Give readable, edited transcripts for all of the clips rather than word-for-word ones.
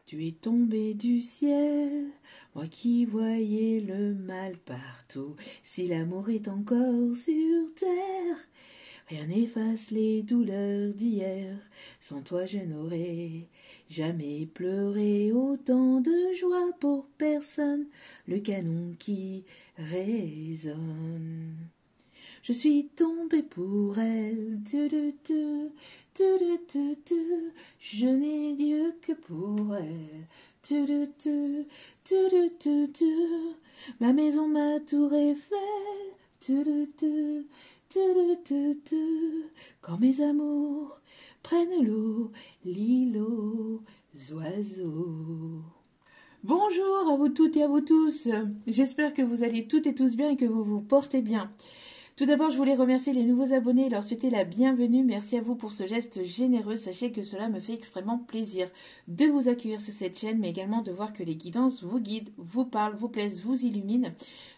Tu es tombé du ciel, moi qui voyais le mal partout. Si l'amour est encore sur terre, rien n'efface les douleurs d'hier. Sans toi je n'aurais jamais pleuré. Autant de joie pour personne, le canon qui résonne. Je suis tombée pour elle, je n'ai Dieu que pour elle, ma maison, ma tour Eiffel, quand mes amours prennent l'eau, l'île aux oiseaux. Bonjour à vous toutes et à vous tous, j'espère que vous allez toutes et tous bien et que vous vous portez bien. Tout d'abord, je voulais remercier les nouveaux abonnés et leur souhaiter la bienvenue. Merci à vous pour ce geste généreux. Sachez que cela me fait extrêmement plaisir de vous accueillir sur cette chaîne, mais également de voir que les guidances vous guident, vous parlent, vous plaisent, vous illuminent.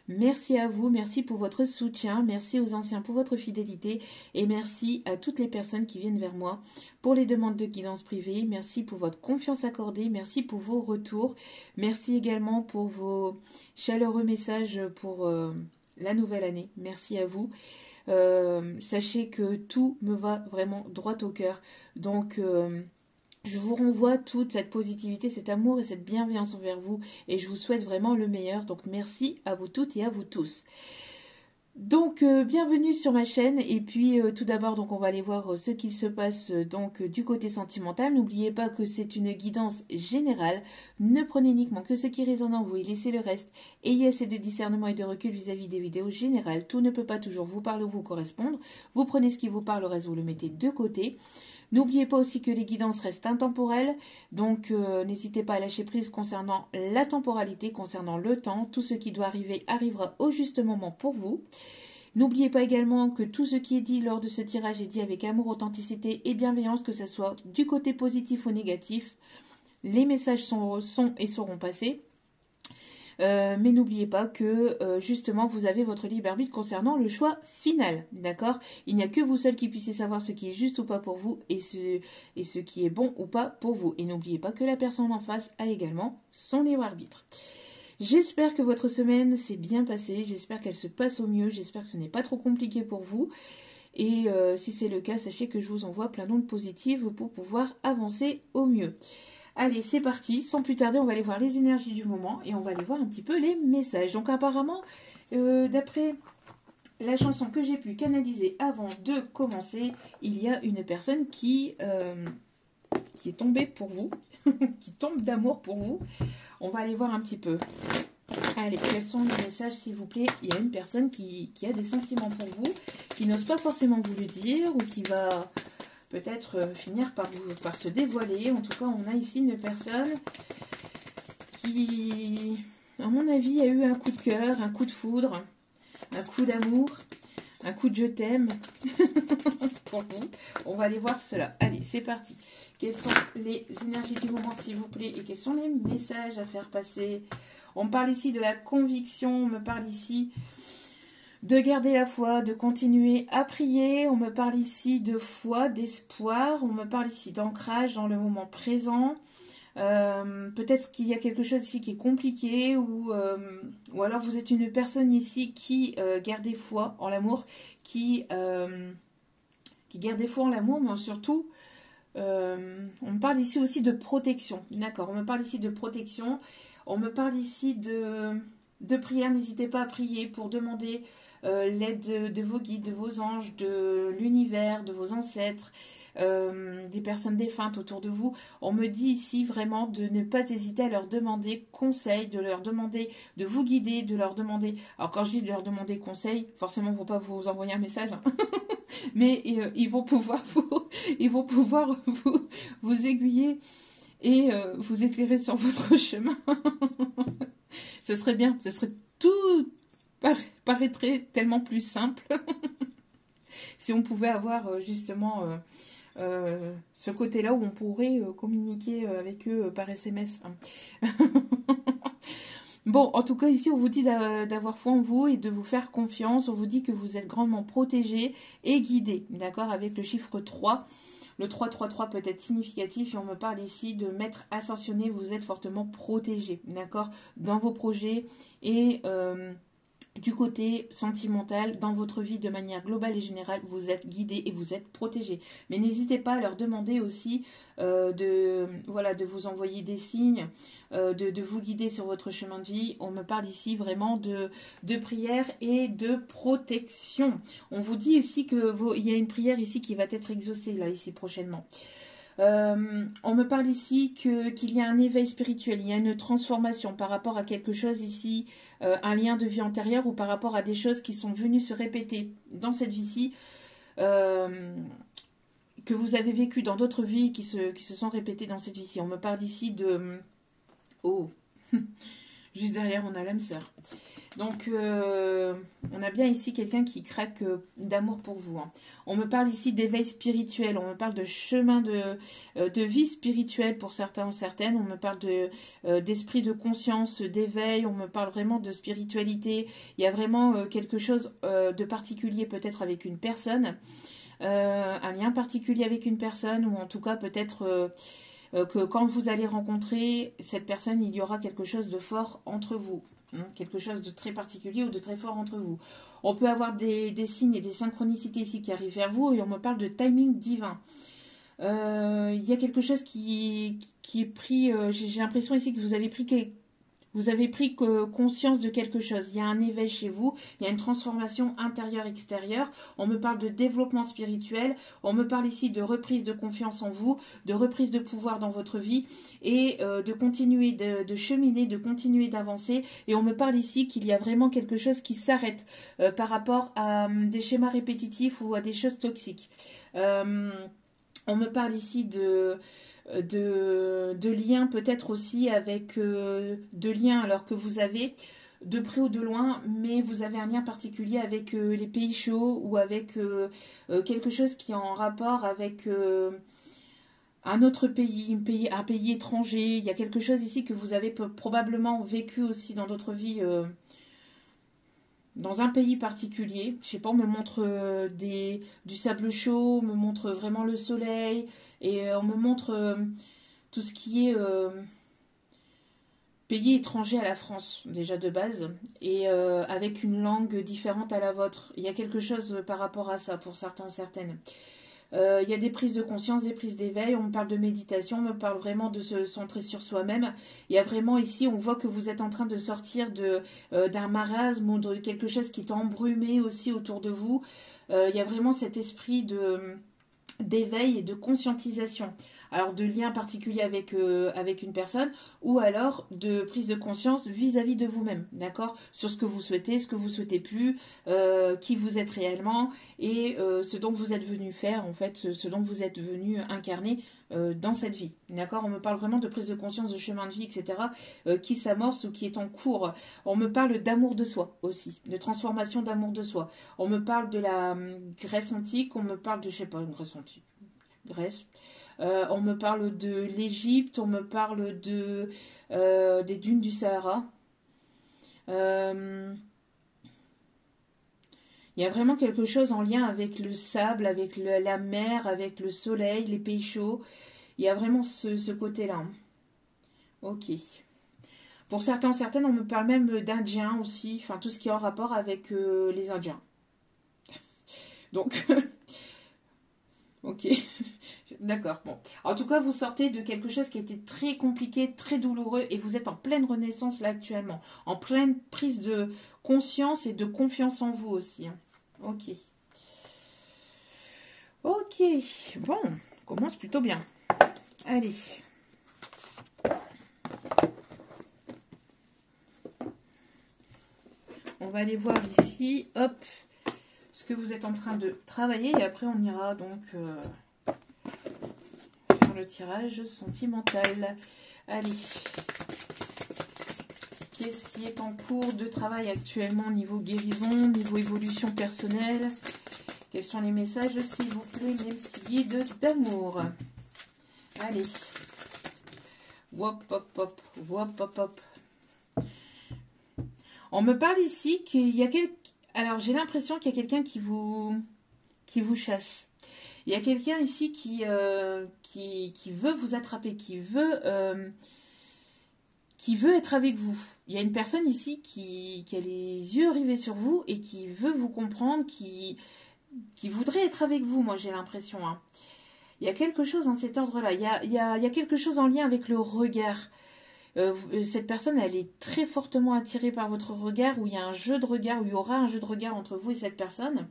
Merci à vous, merci pour votre soutien, merci aux anciens pour votre fidélité et merci à toutes les personnes qui viennent vers moi pour les demandes de guidance privée. Merci pour votre confiance accordée, merci pour vos retours, merci également pour vos chaleureux messages pour la nouvelle année. Merci à vous. Sachez que tout me va vraiment droit au cœur. Donc, je vous renvoie toute cette positivité, cet amour et cette bienveillance envers vous. Et je vous souhaite vraiment le meilleur. Donc, merci à vous toutes et à vous tous. Donc, bienvenue sur ma chaîne. Et puis, tout d'abord, donc on va aller voir ce qu'il se passe donc du côté sentimental. N'oubliez pas que c'est une guidance générale. Ne prenez uniquement que ce qui résonne en vous et laissez le reste. Ayez assez de discernement et de recul vis-à-vis des vidéos générales. Tout ne peut pas toujours vous parler ou vous correspondre. Vous prenez ce qui vous parle, le reste vous le mettez de côté. N'oubliez pas aussi que les guidances restent intemporelles, donc n'hésitez pas à lâcher prise concernant la temporalité, concernant le temps. Tout ce qui doit arriver arrivera au juste moment pour vous. N'oubliez pas également que tout ce qui est dit lors de ce tirage est dit avec amour, authenticité et bienveillance, que ce soit du côté positif ou négatif. Les messages sont et seront passés. Mais n'oubliez pas que justement vous avez votre libre arbitre concernant le choix final, d'accord? Il n'y a que vous seul qui puissiez savoir ce qui est juste ou pas pour vous et ce qui est bon ou pas pour vous. Et n'oubliez pas que la personne en face a également son libre arbitre. J'espère que votre semaine s'est bien passée, j'espère qu'elle se passe au mieux, j'espère que ce n'est pas trop compliqué pour vous. Et si c'est le cas, sachez que je vous envoie plein d'ondes positives pour pouvoir avancer au mieux. Allez, c'est parti. Sans plus tarder, on va aller voir les énergies du moment et on va aller voir un petit peu les messages. Donc apparemment, d'après la chanson que j'ai pu canaliser avant de commencer, il y a une personne qui est tombée pour vous, qui tombe d'amour pour vous. On va aller voir un petit peu. Allez, quels sont les messages, s'il vous plaît? Il y a une personne qui a des sentiments pour vous, qui n'ose pas forcément vous le dire ou qui va peut-être finir par se dévoiler. En tout cas, on a ici une personne qui, à mon avis, a eu un coup de cœur, un coup de foudre, un coup d'amour, un coup de je t'aime pour vous. On va aller voir cela. Allez, c'est parti. Quelles sont les énergies du moment, s'il vous plaît, et quels sont les messages à faire passer? On me parle ici de la conviction, on me parle ici de garder la foi, de continuer à prier. On me parle ici de foi, d'espoir. On me parle ici d'ancrage dans le moment présent. Peut-être qu'il y a quelque chose ici qui est compliqué ou alors vous êtes une personne ici qui garde foi en l'amour, qui garde foi en l'amour, mais surtout, on me parle ici aussi de protection. D'accord, on me parle ici de protection. On me parle ici de prière. N'hésitez pas à prier pour demander l'aide de vos guides, de vos anges, de l'univers, de vos ancêtres, des personnes défuntes autour de vous. On me dit ici vraiment de ne pas hésiter à leur demander conseil, de leur demander de vous guider, de leur demander... Alors quand je dis de leur demander conseil, forcément ils ne vont pas vous envoyer un message, hein. Mais ils vont pouvoir vous aiguiller et vous éclairer sur votre chemin. Ce serait bien, ce serait tout... paraîtrait tellement plus simple si on pouvait avoir justement ce côté-là où on pourrait communiquer avec eux par SMS. Bon, en tout cas, ici, on vous dit d'avoir foi en vous et de vous faire confiance. On vous dit que vous êtes grandement protégé et guidé, d'accord, avec le chiffre 3. Le 3-3-3 peut être significatif et on me parle ici de maître ascensionné, vous êtes fortement protégé, d'accord, dans vos projets et du côté sentimental, dans votre vie de manière globale et générale, vous êtes guidé et vous êtes protégé. Mais n'hésitez pas à leur demander aussi de vous envoyer des signes, de vous guider sur votre chemin de vie. On me parle ici vraiment de prière et de protection. On vous dit ici il y a une prière ici qui va être exaucée là ici prochainement. On me parle ici qu'il y a un éveil spirituel, il y a une transformation par rapport à quelque chose ici, un lien de vie antérieure ou par rapport à des choses qui sont venues se répéter dans cette vie-ci, que vous avez vécu dans d'autres vies qui se sont répétées dans cette vie-ci. On me parle ici de... Oh, juste derrière on a l'âme sœur. Donc, on a bien ici quelqu'un qui craque d'amour pour vous. Hein. On me parle ici d'éveil spirituel. On me parle de chemin de vie spirituelle pour certains ou certaines. On me parle d'esprit de conscience, d'éveil. On me parle vraiment de spiritualité. Il y a vraiment quelque chose de particulier peut-être avec une personne. Un lien particulier avec une personne ou en tout cas peut-être... que quand vous allez rencontrer cette personne, il y aura quelque chose de fort entre vous. Quelque chose de très particulier ou de très fort entre vous. On peut avoir des signes et des synchronicités ici qui arrivent vers vous et on me parle de timing divin. Il y a quelque chose qui est pris, j'ai l'impression ici que vous avez pris conscience de quelque chose. Il y a un éveil chez vous, il y a une transformation intérieure-extérieure. On me parle de développement spirituel, on me parle ici de reprise de confiance en vous, de reprise de pouvoir dans votre vie et de continuer de cheminer, de continuer d'avancer. Et on me parle ici qu'il y a vraiment quelque chose qui s'arrête par rapport à des schémas répétitifs ou à des choses toxiques. On me parle ici de liens peut-être aussi avec de liens alors que vous avez de près ou de loin, mais vous avez un lien particulier avec les pays chauds ou avec quelque chose qui est en rapport avec un autre pays, un pays étranger. Il y a quelque chose ici que vous avez probablement vécu aussi dans d'autres vies dans un pays particulier. Je sais pas, on me montre du sable chaud, on me montre vraiment le soleil et on me montre tout ce qui est pays étranger à la France, déjà de base, et avec une langue différente à la vôtre. Il y a quelque chose par rapport à ça pour certains, certaines. Il y a des prises de conscience, des prises d'éveil, on me parle de méditation, on me parle vraiment de se centrer sur soi-même. Il y a vraiment ici, on voit que vous êtes en train de sortir d'un marasme ou de quelque chose qui est embrumé aussi autour de vous. Il y a vraiment cet esprit d'éveil et de conscientisation. Alors de lien particulier avec une personne ou alors de prise de conscience vis-à-vis de vous-même, d'accord, sur ce que vous souhaitez, ce que vous souhaitez plus, qui vous êtes réellement et ce dont vous êtes venu faire en fait, ce dont vous êtes venu incarner dans cette vie, d'accord. On me parle vraiment de prise de conscience, de chemin de vie, etc. Qui s'amorce ou qui est en cours. On me parle d'amour de soi aussi, de transformation d'amour de soi. On me parle de la Grèce antique, on me parle de, je sais pas, une Grèce antique, Grèce. On me parle de l'Égypte, on me parle des dunes du Sahara. Il y a vraiment quelque chose en lien avec le sable, avec la mer, avec le soleil, les pays chauds. Il y a vraiment ce côté-là. Ok. Pour certains, certaines, on me parle même d'Indiens aussi. Enfin, tout ce qui est en rapport avec les Indiens. Donc, ok. D'accord, bon. En tout cas, vous sortez de quelque chose qui était très compliqué, très douloureux, et vous êtes en pleine renaissance là actuellement. En pleine prise de conscience et de confiance en vous aussi. Hein. Ok. Ok, bon, on commence plutôt bien. Allez. On va aller voir ici, hop, ce que vous êtes en train de travailler, et après on ira donc... le tirage sentimental. Allez. Qu'est-ce qui est en cours de travail actuellement niveau guérison, niveau évolution personnelle? Quels sont les messages, s'il vous plaît, mes petits guides d'amour? Allez. Wop, hop, hop. Wop, hop, hop. On me parle ici qu'il y a Alors, j'ai l'impression qu'il y a quelqu'un qui vous chasse. Il y a quelqu'un ici qui veut vous attraper, qui veut être avec vous. Il y a une personne ici qui a les yeux rivés sur vous et qui veut vous comprendre, qui voudrait être avec vous, moi j'ai l'impression. Hein. Il y a quelque chose dans cet ordre-là. Il y a quelque chose en lien avec le regard. Cette personne, elle est très fortement attirée par votre regard, où il y a un jeu de regard, où il y aura un jeu de regard entre vous et cette personne.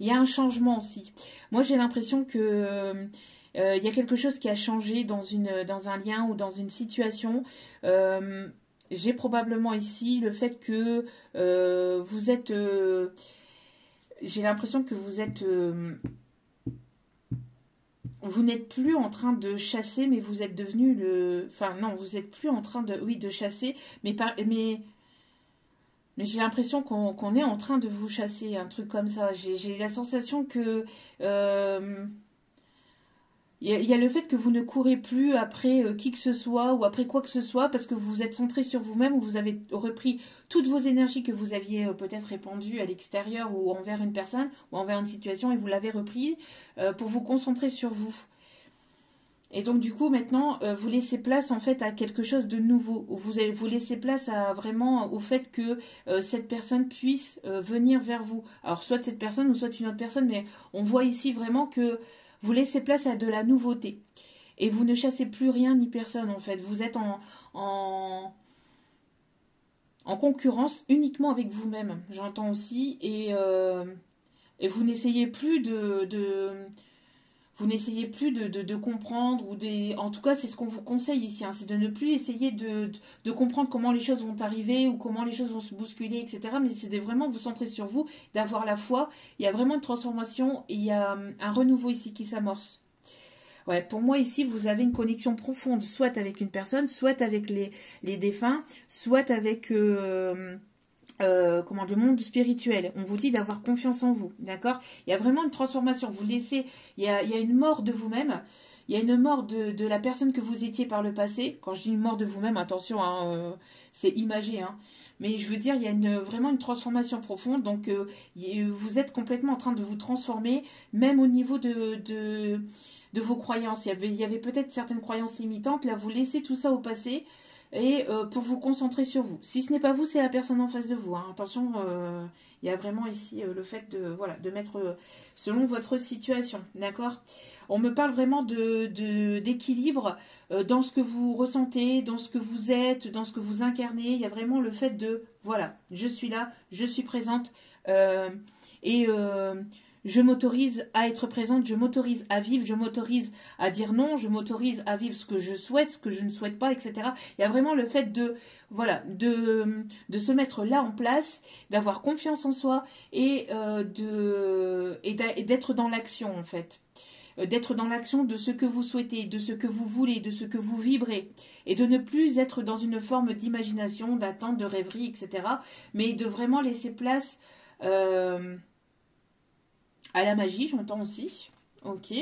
Il y a un changement aussi. Moi, j'ai l'impression que il y a quelque chose qui a changé dans un lien ou dans une situation. J'ai probablement ici le fait que vous êtes... j'ai l'impression que vous êtes... vous n'êtes plus en train de chasser, mais vous êtes devenu le... Enfin, non, vous n'êtes plus en train de... Oui, de chasser, mais j'ai l'impression qu'on est en train de vous chasser, un truc comme ça. J'ai la sensation que... il y a le fait que vous ne courez plus après qui que ce soit ou après quoi que ce soit parce que vous êtes centré sur vous-même ou vous avez repris toutes vos énergies que vous aviez peut-être répandues à l'extérieur ou envers une personne ou envers une situation et vous l'avez repris pour vous concentrer sur vous. Et donc du coup maintenant vous laissez place en fait à quelque chose de nouveau. Vous laissez place à vraiment au fait que cette personne puisse venir vers vous. Alors soit cette personne ou soit une autre personne, mais on voit ici vraiment que vous laissez place à de la nouveauté. Et vous ne chassez plus rien ni personne en fait. Vous êtes en concurrence uniquement avec vous-même. J'entends aussi. Et vous n'essayez plus vous n'essayez plus de comprendre. En tout cas, c'est ce qu'on vous conseille ici. Hein, c'est de ne plus essayer de comprendre comment les choses vont arriver ou comment les choses vont se bousculer, etc. Mais c'est de vraiment vous centrer sur vous, d'avoir la foi. Il y a vraiment une transformation et il y a un renouveau ici qui s'amorce. Ouais, pour moi ici, vous avez une connexion profonde, soit avec une personne, soit avec les défunts, soit avec le monde spirituel. On vous dit d'avoir confiance en vous, d'accord? Il y a vraiment une transformation. Vous laissez, il y a une mort de vous-même. Il y a une mort de la personne que vous étiez par le passé. Quand je dis une mort de vous-même, attention, hein, c'est imagé, hein. Mais je veux dire, il y a vraiment une transformation profonde. Donc, vous êtes complètement en train de vous transformer, même au niveau de vos croyances. Il y avait peut-être certaines croyances limitantes. Là, vous laissez tout ça au passé et pour vous concentrer sur vous. Si ce n'est pas vous, c'est la personne en face de vous. Hein. Attention, il y a vraiment ici le fait de mettre selon votre situation. D'accord ? On me parle vraiment d'équilibre dans ce que vous ressentez, dans ce que vous êtes, dans ce que vous incarnez. Il y a vraiment le fait de, voilà, je suis là, je suis présente et je m'autorise à être présente, je m'autorise à vivre, je m'autorise à dire non, je m'autorise à vivre ce que je souhaite, ce que je ne souhaite pas, etc. Il y a vraiment le fait de se mettre là en place, d'avoir confiance en soi et d'être dans l'action en fait. D'être dans l'action de ce que vous souhaitez, de ce que vous voulez, de ce que vous vibrez, et de ne plus être dans une forme d'imagination, d'attente, de rêverie, etc. Mais de vraiment laisser place à la magie, j'entends aussi. Ok.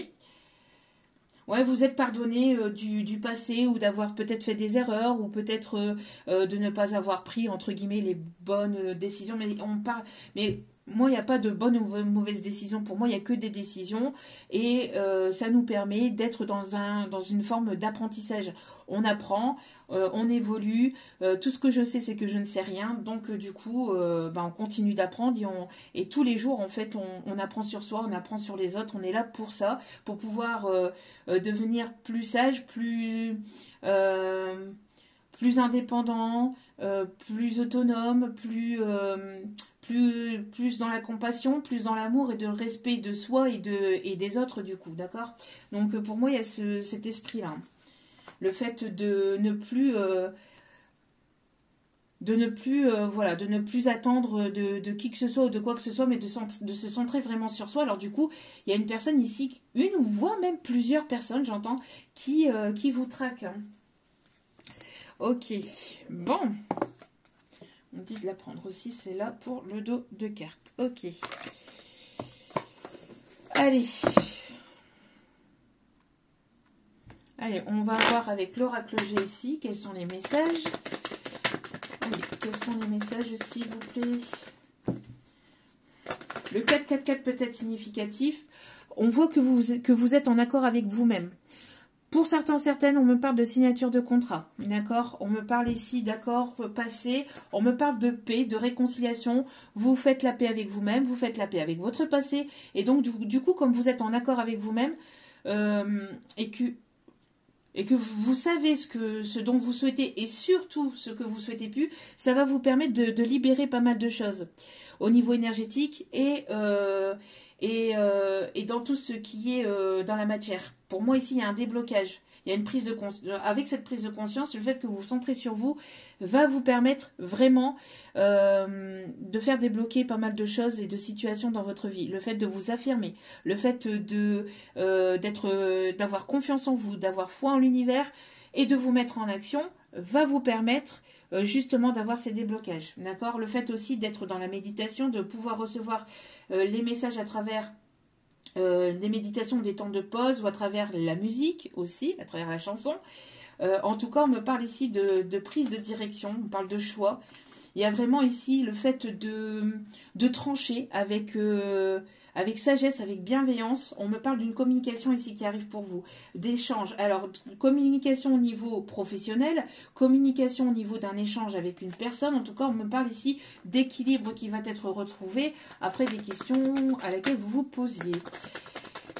Ouais, vous êtes pardonné du passé ou d'avoir peut-être fait des erreurs ou peut-être de ne pas avoir pris, entre guillemets, les bonnes décisions. Mais on parle... Mais moi, il n'y a pas de bonnes ou mauvaises décisions. Pour moi, il n'y a que des décisions. Et ça nous permet d'être dans une forme d'apprentissage. On apprend, on évolue. Tout ce que je sais, c'est que je ne sais rien. Donc, du coup, on continue d'apprendre. Et tous les jours, en fait, on apprend sur soi, on apprend sur les autres. On est là pour ça, pour pouvoir devenir plus sage, plus indépendant, plus autonome, plus dans la compassion, plus dans l'amour et de respect de soi et des autres du coup, d'accord? Donc pour moi il y a cet esprit-là. Le fait de ne plus attendre de qui que ce soit ou de quoi que ce soit, mais de se centrer vraiment sur soi. Alors du coup, il y a une personne ici, une ou voire même plusieurs personnes, j'entends, qui vous traquent. Hein. Ok, bon. On dit de la prendre aussi, c'est là pour le dos de carte. Ok. Allez. Allez, on va voir avec l'oracle G ici, quels sont les messages. Allez, quels sont les messages, s'il vous plaît. Le 4-4-4 peut être significatif. On voit que vous êtes en accord avec vous-même. Pour certaines, on me parle de signature de contrat, d'accord? On me parle ici d'accord passé, on me parle de paix, de réconciliation. Vous faites la paix avec vous-même, vous faites la paix avec votre passé. Et donc, du coup, comme vous êtes en accord avec vous-même, et que vous savez ce dont vous souhaitez et surtout ce que vous souhaitez plus, ça va vous permettre de libérer pas mal de choses au niveau énergétique et dans tout ce qui est dans la matière. Pour moi, ici, il y a un déblocage. Il y a une prise de conscience. Avec cette prise de conscience, le fait que vous vous centrez sur vous va vous permettre vraiment de faire débloquer pas mal de choses et de situations dans votre vie. Le fait de vous affirmer, le fait d'avoir confiance en vous, d'avoir foi en l'univers et de vous mettre en action va vous permettre justement d'avoir ces déblocages. D'accord? Le fait aussi d'être dans la méditation, de pouvoir recevoir les messages à travers des méditations, des temps de pause ou à travers la musique aussi, à travers la chanson. En tout cas, on me parle ici de prise de direction, on parle de choix. Il y a vraiment ici le fait de trancher avec sagesse, avec bienveillance. On me parle d'une communication ici qui arrive pour vous, d'échange. Alors, communication au niveau professionnel, communication au niveau d'un échange avec une personne. En tout cas, on me parle ici d'équilibre qui va être retrouvé après des questions à laquelle vous vous posiez.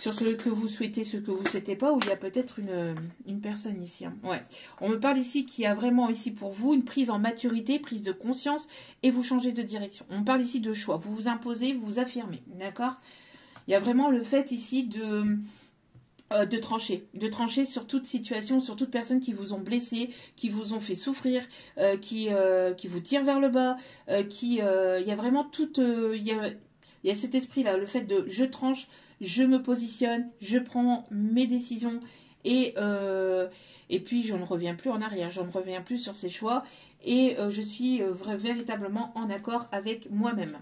Sur ce que vous souhaitez, ce que vous ne souhaitez pas, où il y a peut-être une personne ici. Hein. Ouais. On me parle ici qu'il y a vraiment ici pour vous une prise en maturité, prise de conscience, et vous changez de direction. On parle ici de choix. Vous vous imposez, vous vous affirmez. D'accord? Il y a vraiment le fait ici de trancher sur toute situation, sur toute personne qui vous ont blessé, qui vous ont fait souffrir, qui vous tire vers le bas, il y a vraiment il y a cet esprit-là, le fait de je tranche, je me positionne, je prends mes décisions et puis je ne reviens plus en arrière, je ne reviens plus sur ces choix et je suis véritablement en accord avec moi-même.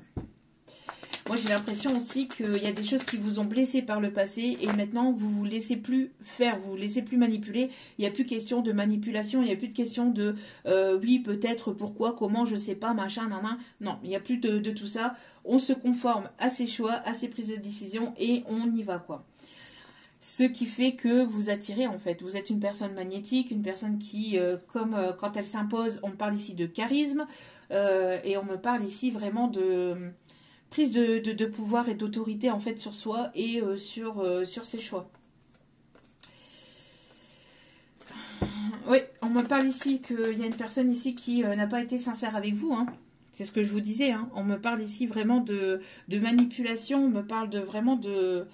Moi, j'ai l'impression aussi qu'il y a des choses qui vous ont blessé par le passé et maintenant, vous ne vous laissez plus faire, vous ne vous laissez plus manipuler. Il n'y a plus question de manipulation, il n'y a plus de question de oui, peut-être, pourquoi, comment, je ne sais pas, machin, nan. Non, il n'y a plus de tout ça. On se conforme à ses choix, à ses prises de décision et on y va, quoi. Ce qui fait que vous attirez, en fait. Vous êtes une personne magnétique, une personne qui, quand elle s'impose, on me parle ici de charisme et on me parle ici vraiment de prise de pouvoir et d'autorité en fait sur soi et sur ses choix. Oui, on me parle ici qu'il y a une personne ici qui n'a pas été sincère avec vous. Hein. C'est ce que je vous disais. Hein. On me parle ici vraiment de manipulation. On me parle vraiment de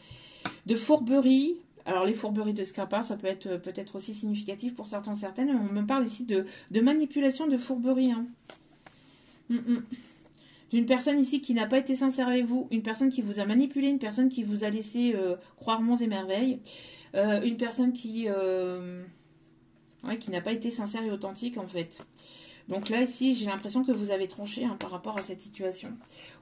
fourberie. Alors les fourberies de Scapin, ça peut être peut-être aussi significatif pour certaines. Mais on me parle ici de manipulation, de fourberie. Hein. D'une personne ici qui n'a pas été sincère avec vous, une personne qui vous a manipulé, une personne qui vous a laissé croire monts et merveilles, une personne qui n'a pas été sincère et authentique en fait. Donc là ici j'ai l'impression que vous avez tranché hein, par rapport à cette situation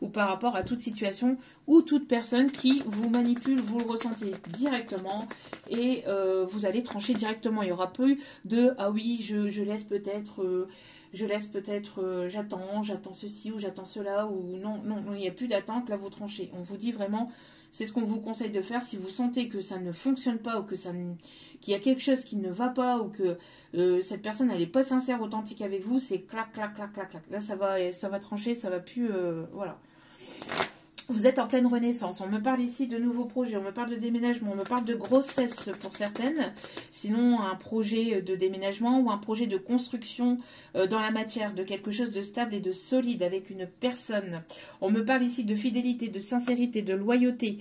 ou par rapport à toute situation ou toute personne qui vous manipule, vous le ressentez directement et vous allez trancher directement. Il n'y aura plus de ah oui je laisse peut-être... j'attends ceci ou j'attends cela, ou non, il n'y a plus d'attente, là vous tranchez. On vous dit vraiment, c'est ce qu'on vous conseille de faire. Si vous sentez que ça ne fonctionne pas ou que qu'il y a quelque chose qui ne va pas ou que cette personne elle n'est pas sincère, authentique avec vous, c'est clac, clac, clac, clac, clac. Là ça va trancher, ça va plus, voilà. Vous êtes en pleine renaissance. On me parle ici de nouveaux projets, on me parle de déménagement, on me parle de grossesse pour certaines. Sinon, un projet de déménagement ou un projet de construction dans la matière, de quelque chose de stable et de solide avec une personne. On me parle ici de fidélité, de sincérité, de loyauté.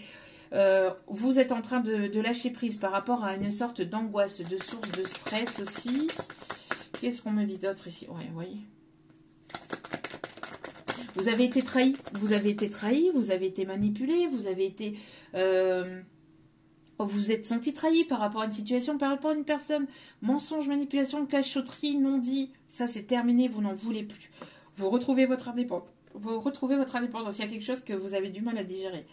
Vous êtes en train de lâcher prise par rapport à une sorte d'angoisse, de source de stress aussi. Qu'est-ce qu'on me dit d'autre ici? Ouais, vous voyez. Vous avez été trahi, vous avez été manipulé, vous êtes senti trahi par rapport à une situation, par rapport à une personne. Mensonge, manipulation, cachotterie, non-dit, ça c'est terminé, vous n'en voulez plus. Vous retrouvez votre indépendance. Il y a quelque chose que vous avez du mal à digérer.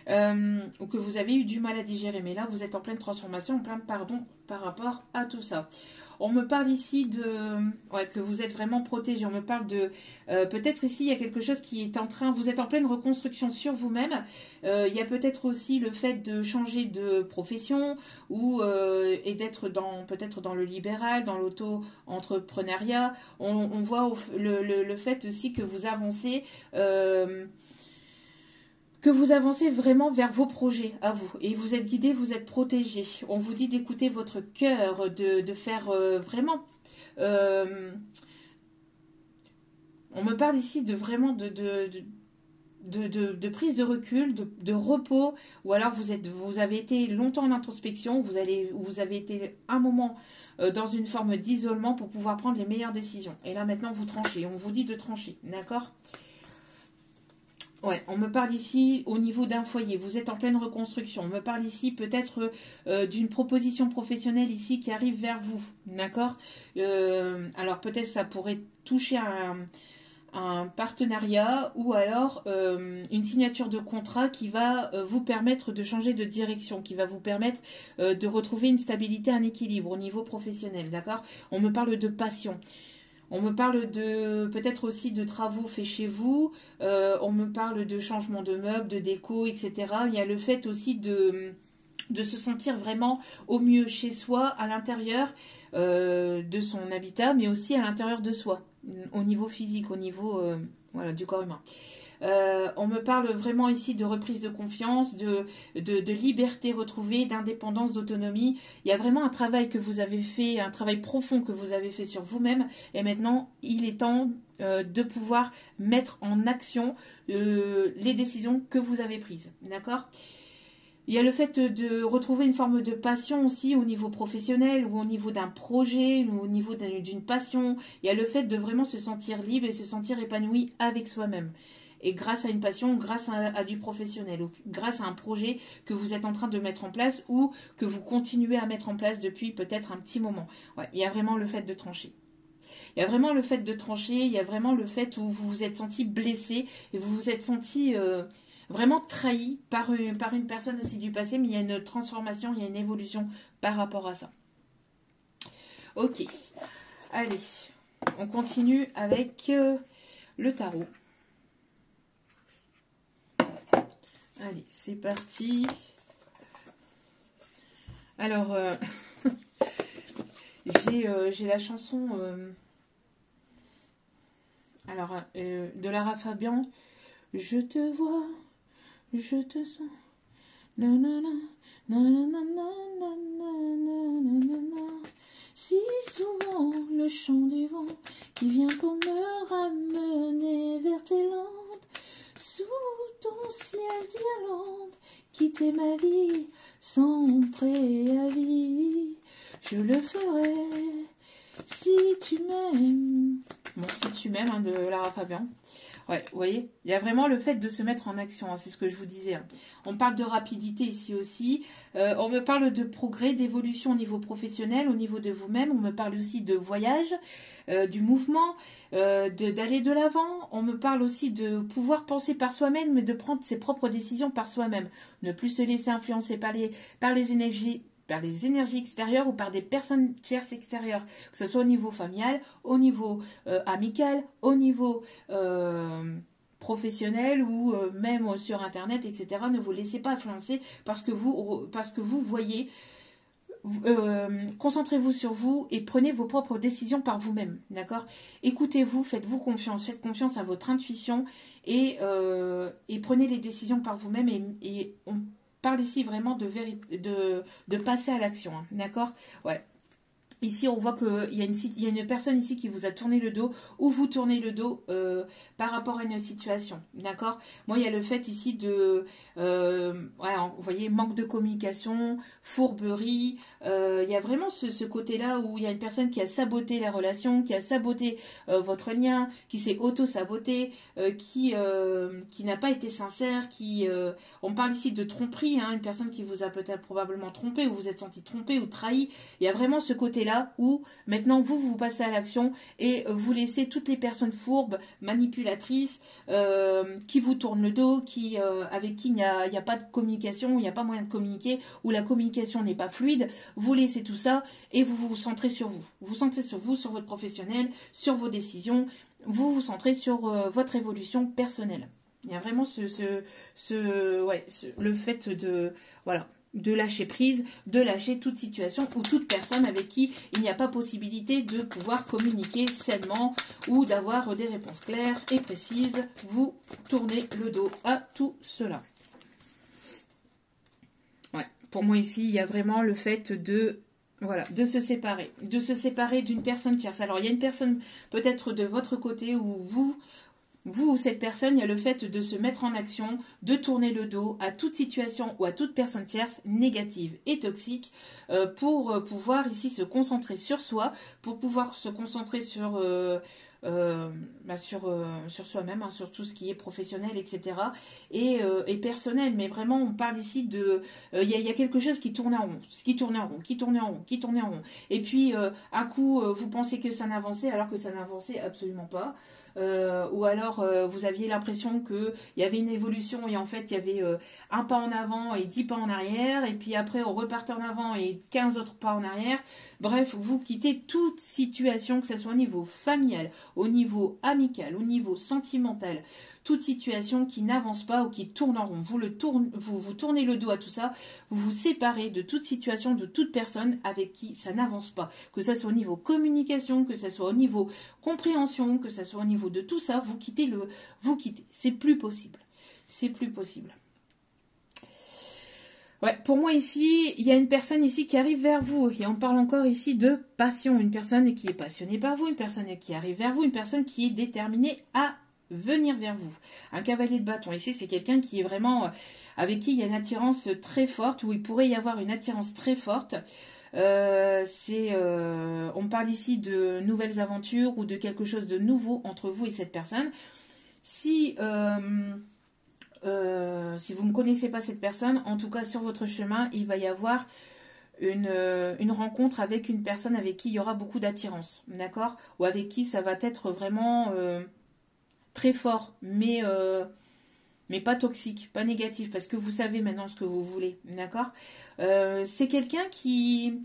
ou que vous avez eu du mal à digérer. Mais là, vous êtes en pleine transformation, en plein pardon par rapport à tout ça. On me parle ici que vous êtes vraiment protégé. On me parle de... peut-être ici, il y a quelque chose qui est en train... Vous êtes en pleine reconstruction sur vous-même. Il y a peut-être aussi le fait de changer de profession et d'être peut-être dans le libéral, dans l'auto-entrepreneuriat. On voit le fait aussi que vous avancez... vraiment vers vos projets à vous. Et vous êtes guidé, vous êtes protégé. On vous dit d'écouter votre cœur, de faire vraiment... on me parle ici de vraiment de prise de recul, de repos, ou alors vous avez été longtemps en introspection, vous avez été un moment dans une forme d'isolement pour pouvoir prendre les meilleures décisions. Et là maintenant vous tranchez, on vous dit de trancher, d'accord ? Ouais, on me parle ici au niveau d'un foyer, vous êtes en pleine reconstruction. On me parle ici peut-être d'une proposition professionnelle ici qui arrive vers vous, d'accord ? Alors peut-être ça pourrait toucher un partenariat ou alors une signature de contrat qui va vous permettre de changer de direction, qui va vous permettre de retrouver une stabilité, un équilibre au niveau professionnel, d'accord ? On me parle de passion. On me parle de peut-être aussi de travaux faits chez vous, on me parle de changement de meubles, de déco, etc. Il y a le fait aussi de se sentir vraiment au mieux chez soi, à l'intérieur de son habitat, mais aussi à l'intérieur de soi, au niveau physique, au niveau du corps humain. On me parle vraiment ici de reprise de confiance, de liberté retrouvée, d'indépendance, d'autonomie. Il y a vraiment un travail que vous avez fait, un travail profond que vous avez fait sur vous-même. Et maintenant, il est temps de pouvoir mettre en action les décisions que vous avez prises. D'accord ? Il y a le fait de retrouver une forme de passion aussi au niveau professionnel ou au niveau d'un projet ou au niveau d'une passion. Il y a le fait de vraiment se sentir libre et se sentir épanoui avec soi-même. Et grâce à une passion, grâce à du professionnel, ou grâce à un projet que vous êtes en train de mettre en place ou que vous continuez à mettre en place depuis peut-être un petit moment. Ouais, il y a vraiment le fait de trancher. Il y a vraiment le fait de trancher, il y a vraiment le fait où vous vous êtes senti blessé et vous vous êtes senti vraiment trahi par une personne aussi du passé, mais il y a une transformation, il y a une évolution par rapport à ça. Ok, allez, on continue avec le tarot. Allez, c'est parti. Alors, j'ai la chanson de Lara Fabian. Je te vois, je te sens. Nanana, nanana, nanana. Si souvent le chant du vent qui vient pour me ramener vers tes landes. Sous ton ciel d'Irlande, quitter ma vie sans préavis, je le ferai si tu m'aimes. Bon, si tu m'aimes, de Lara Fabian. Ouais, vous voyez, il y a vraiment le fait de se mettre en action, c'est ce que je vous disais. On parle de rapidité ici aussi. On me parle de progrès, d'évolution au niveau professionnel, au niveau de vous-même. On me parle aussi de voyage, du mouvement, d'aller de l'avant. On me parle aussi de pouvoir penser par soi-même, mais de prendre ses propres décisions par soi-même. Ne plus se laisser influencer par les énergies extérieures ou par des personnes tierces extérieures, que ce soit au niveau familial, au niveau amical, au niveau professionnel ou même sur internet, etc. Ne vous laissez pas influencer parce que vous voyez. Concentrez-vous sur vous et prenez vos propres décisions par vous-même, d'accord ? Écoutez-vous, faites-vous confiance, faites confiance à votre intuition et prenez les décisions par vous-même et on parle ici vraiment de passer à l'action, hein, d'accord ? Ouais. Ici, on voit qu'il y a une personne ici qui vous a tourné le dos ou vous tournez le dos par rapport à une situation, d'accord ? Moi, il y a le fait ici de, vous voyez, manque de communication, fourberie. Il y a vraiment ce côté-là où il y a une personne qui a saboté la relation, qui a saboté votre lien, qui s'est auto-saboté, qui n'a pas été sincère, on parle ici de tromperie, hein, une personne qui vous a peut-être probablement trompé ou vous êtes senti trompé ou trahi. Il y a vraiment ce côté-là. là où maintenant vous passez à l'action et vous laissez toutes les personnes fourbes, manipulatrices, qui vous tournent le dos, avec qui il n'y a pas de communication, il n'y a pas moyen de communiquer, où la communication n'est pas fluide. Vous laissez tout ça et vous vous centrez sur vous. Vous vous centrez sur vous, sur votre professionnel, sur vos décisions. Vous vous centrez sur votre évolution personnelle. Il y a vraiment le fait de lâcher prise, de lâcher toute situation ou toute personne avec qui il n'y a pas possibilité de pouvoir communiquer sainement ou d'avoir des réponses claires et précises. Vous tournez le dos à tout cela. Ouais, pour moi ici, il y a vraiment le fait de se séparer d'une personne tierce. Alors, il y a une personne peut-être de votre côté où vous ou cette personne, il y a le fait de se mettre en action, de tourner le dos à toute situation ou à toute personne tierce négative et toxique pour pouvoir ici se concentrer sur soi, pour pouvoir se concentrer sur soi-même, sur tout ce qui est professionnel, etc. Et personnel. Mais vraiment, on parle ici de... Il y a quelque chose qui tourne en rond. Et puis, un coup, vous pensez que ça n'avançait alors que ça n'avançait absolument pas. Ou alors vous aviez l'impression qu'il y avait une évolution et en fait il y avait un pas en avant et 10 pas en arrière et puis après on repartait en avant et 15 autres pas en arrière. Bref, vous quittez toute situation, que ce soit au niveau familial, au niveau amical, au niveau sentimental, toute situation qui n'avance pas ou qui tourne en rond. Vous tournez le dos à tout ça, vous vous séparez de toute situation, de toute personne avec qui ça n'avance pas. Que ce soit au niveau communication, que ce soit au niveau compréhension, que ce soit au niveau de tout ça, vous quittez. C'est plus possible. C'est plus possible. Ouais, pour moi ici, il y a une personne ici qui arrive vers vous. Et on parle encore ici de passion. Une personne qui est passionnée par vous, une personne qui arrive vers vous, une personne qui est déterminée à venir vers vous. Un cavalier de bâton. Ici, c'est quelqu'un qui est vraiment... avec qui il y a une attirance très forte, où il pourrait y avoir une attirance très forte. On parle ici de nouvelles aventures ou de quelque chose de nouveau entre vous et cette personne. Si vous ne connaissez pas cette personne, en tout cas sur votre chemin, il va y avoir une rencontre avec une personne avec qui il y aura beaucoup d'attirance, d'accord? Ou avec qui ça va être vraiment très fort, mais pas toxique, pas négatif, parce que vous savez maintenant ce que vous voulez, d'accord? C'est quelqu'un qui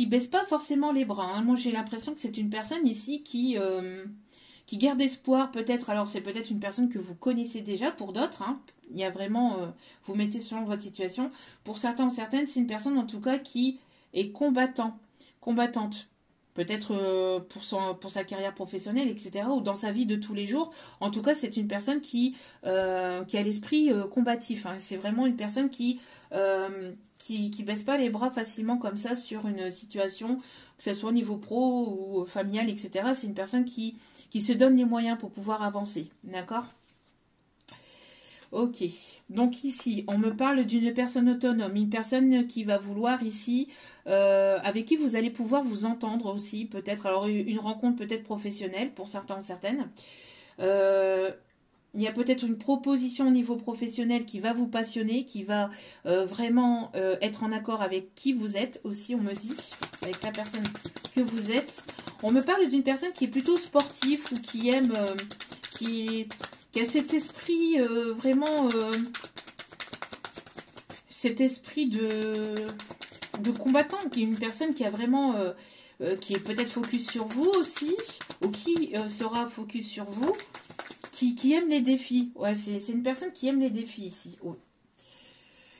baisse pas forcément les bras, hein. Moi j'ai l'impression que c'est une personne ici qui garde espoir, peut-être. Alors c'est peut-être une personne que vous connaissez déjà, pour d'autres, hein. Il y a vraiment, vous mettez selon votre situation. Pour certains ou certaines, c'est une personne en tout cas qui est combattante. Peut-être pour sa carrière professionnelle, etc. Ou dans sa vie de tous les jours. En tout cas, c'est une personne qui a l'esprit combatif, hein. C'est vraiment une personne qui baisse pas les bras facilement comme ça sur une situation, que ce soit au niveau pro ou familial, etc. C'est une personne qui se donne les moyens pour pouvoir avancer. D'accord ? Ok. Donc ici, on me parle d'une personne autonome, une personne qui va vouloir ici, avec qui vous allez pouvoir vous entendre aussi, peut-être. Alors une rencontre peut-être professionnelle pour certains ou certaines. Il y a peut-être une proposition au niveau professionnel qui va vous passionner, qui va vraiment être en accord avec qui vous êtes aussi, on me dit, avec la personne que vous êtes. On me parle d'une personne qui est plutôt sportive ou qui aime, qui a cet esprit vraiment, cet esprit de combattant, qui est une personne qui a vraiment, qui est peut-être focus sur vous aussi, ou qui sera focus sur vous. Qui aime les défis. Ouais, c'est une personne qui aime les défis ici. Oh.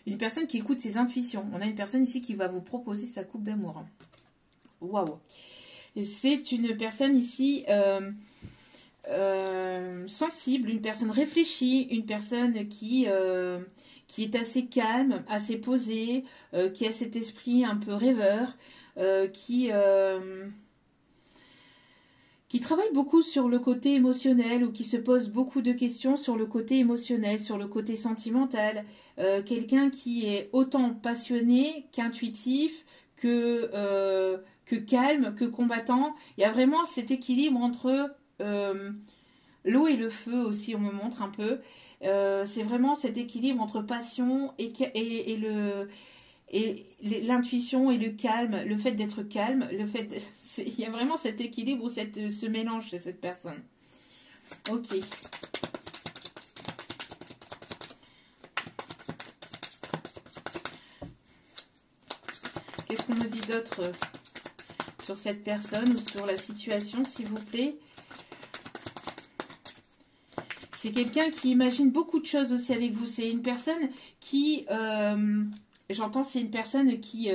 Une personne qui écoute ses intuitions. On a une personne ici qui va vous proposer sa coupe d'amour. Waouh. C'est une personne ici sensible, une personne réfléchie, une personne qui est assez calme, assez posée, qui a cet esprit un peu rêveur, qui travaille beaucoup sur le côté émotionnel ou qui se pose beaucoup de questions sur le côté émotionnel, sur le côté sentimental. Quelqu'un qui est autant passionné qu'intuitif, que calme, que combattant. Il y a vraiment cet équilibre entre l'eau et le feu aussi, on me montre un peu. C'est vraiment cet équilibre entre passion et et l'intuition et le calme, le fait d'être calme, il y a vraiment cet équilibre ou ce mélange chez cette personne. Ok. Qu'est-ce qu'on me dit d'autre sur cette personne ou sur la situation, s'il vous plaît? C'est quelqu'un qui imagine beaucoup de choses aussi avec vous. C'est une personne qui, j'entends, c'est une personne qui,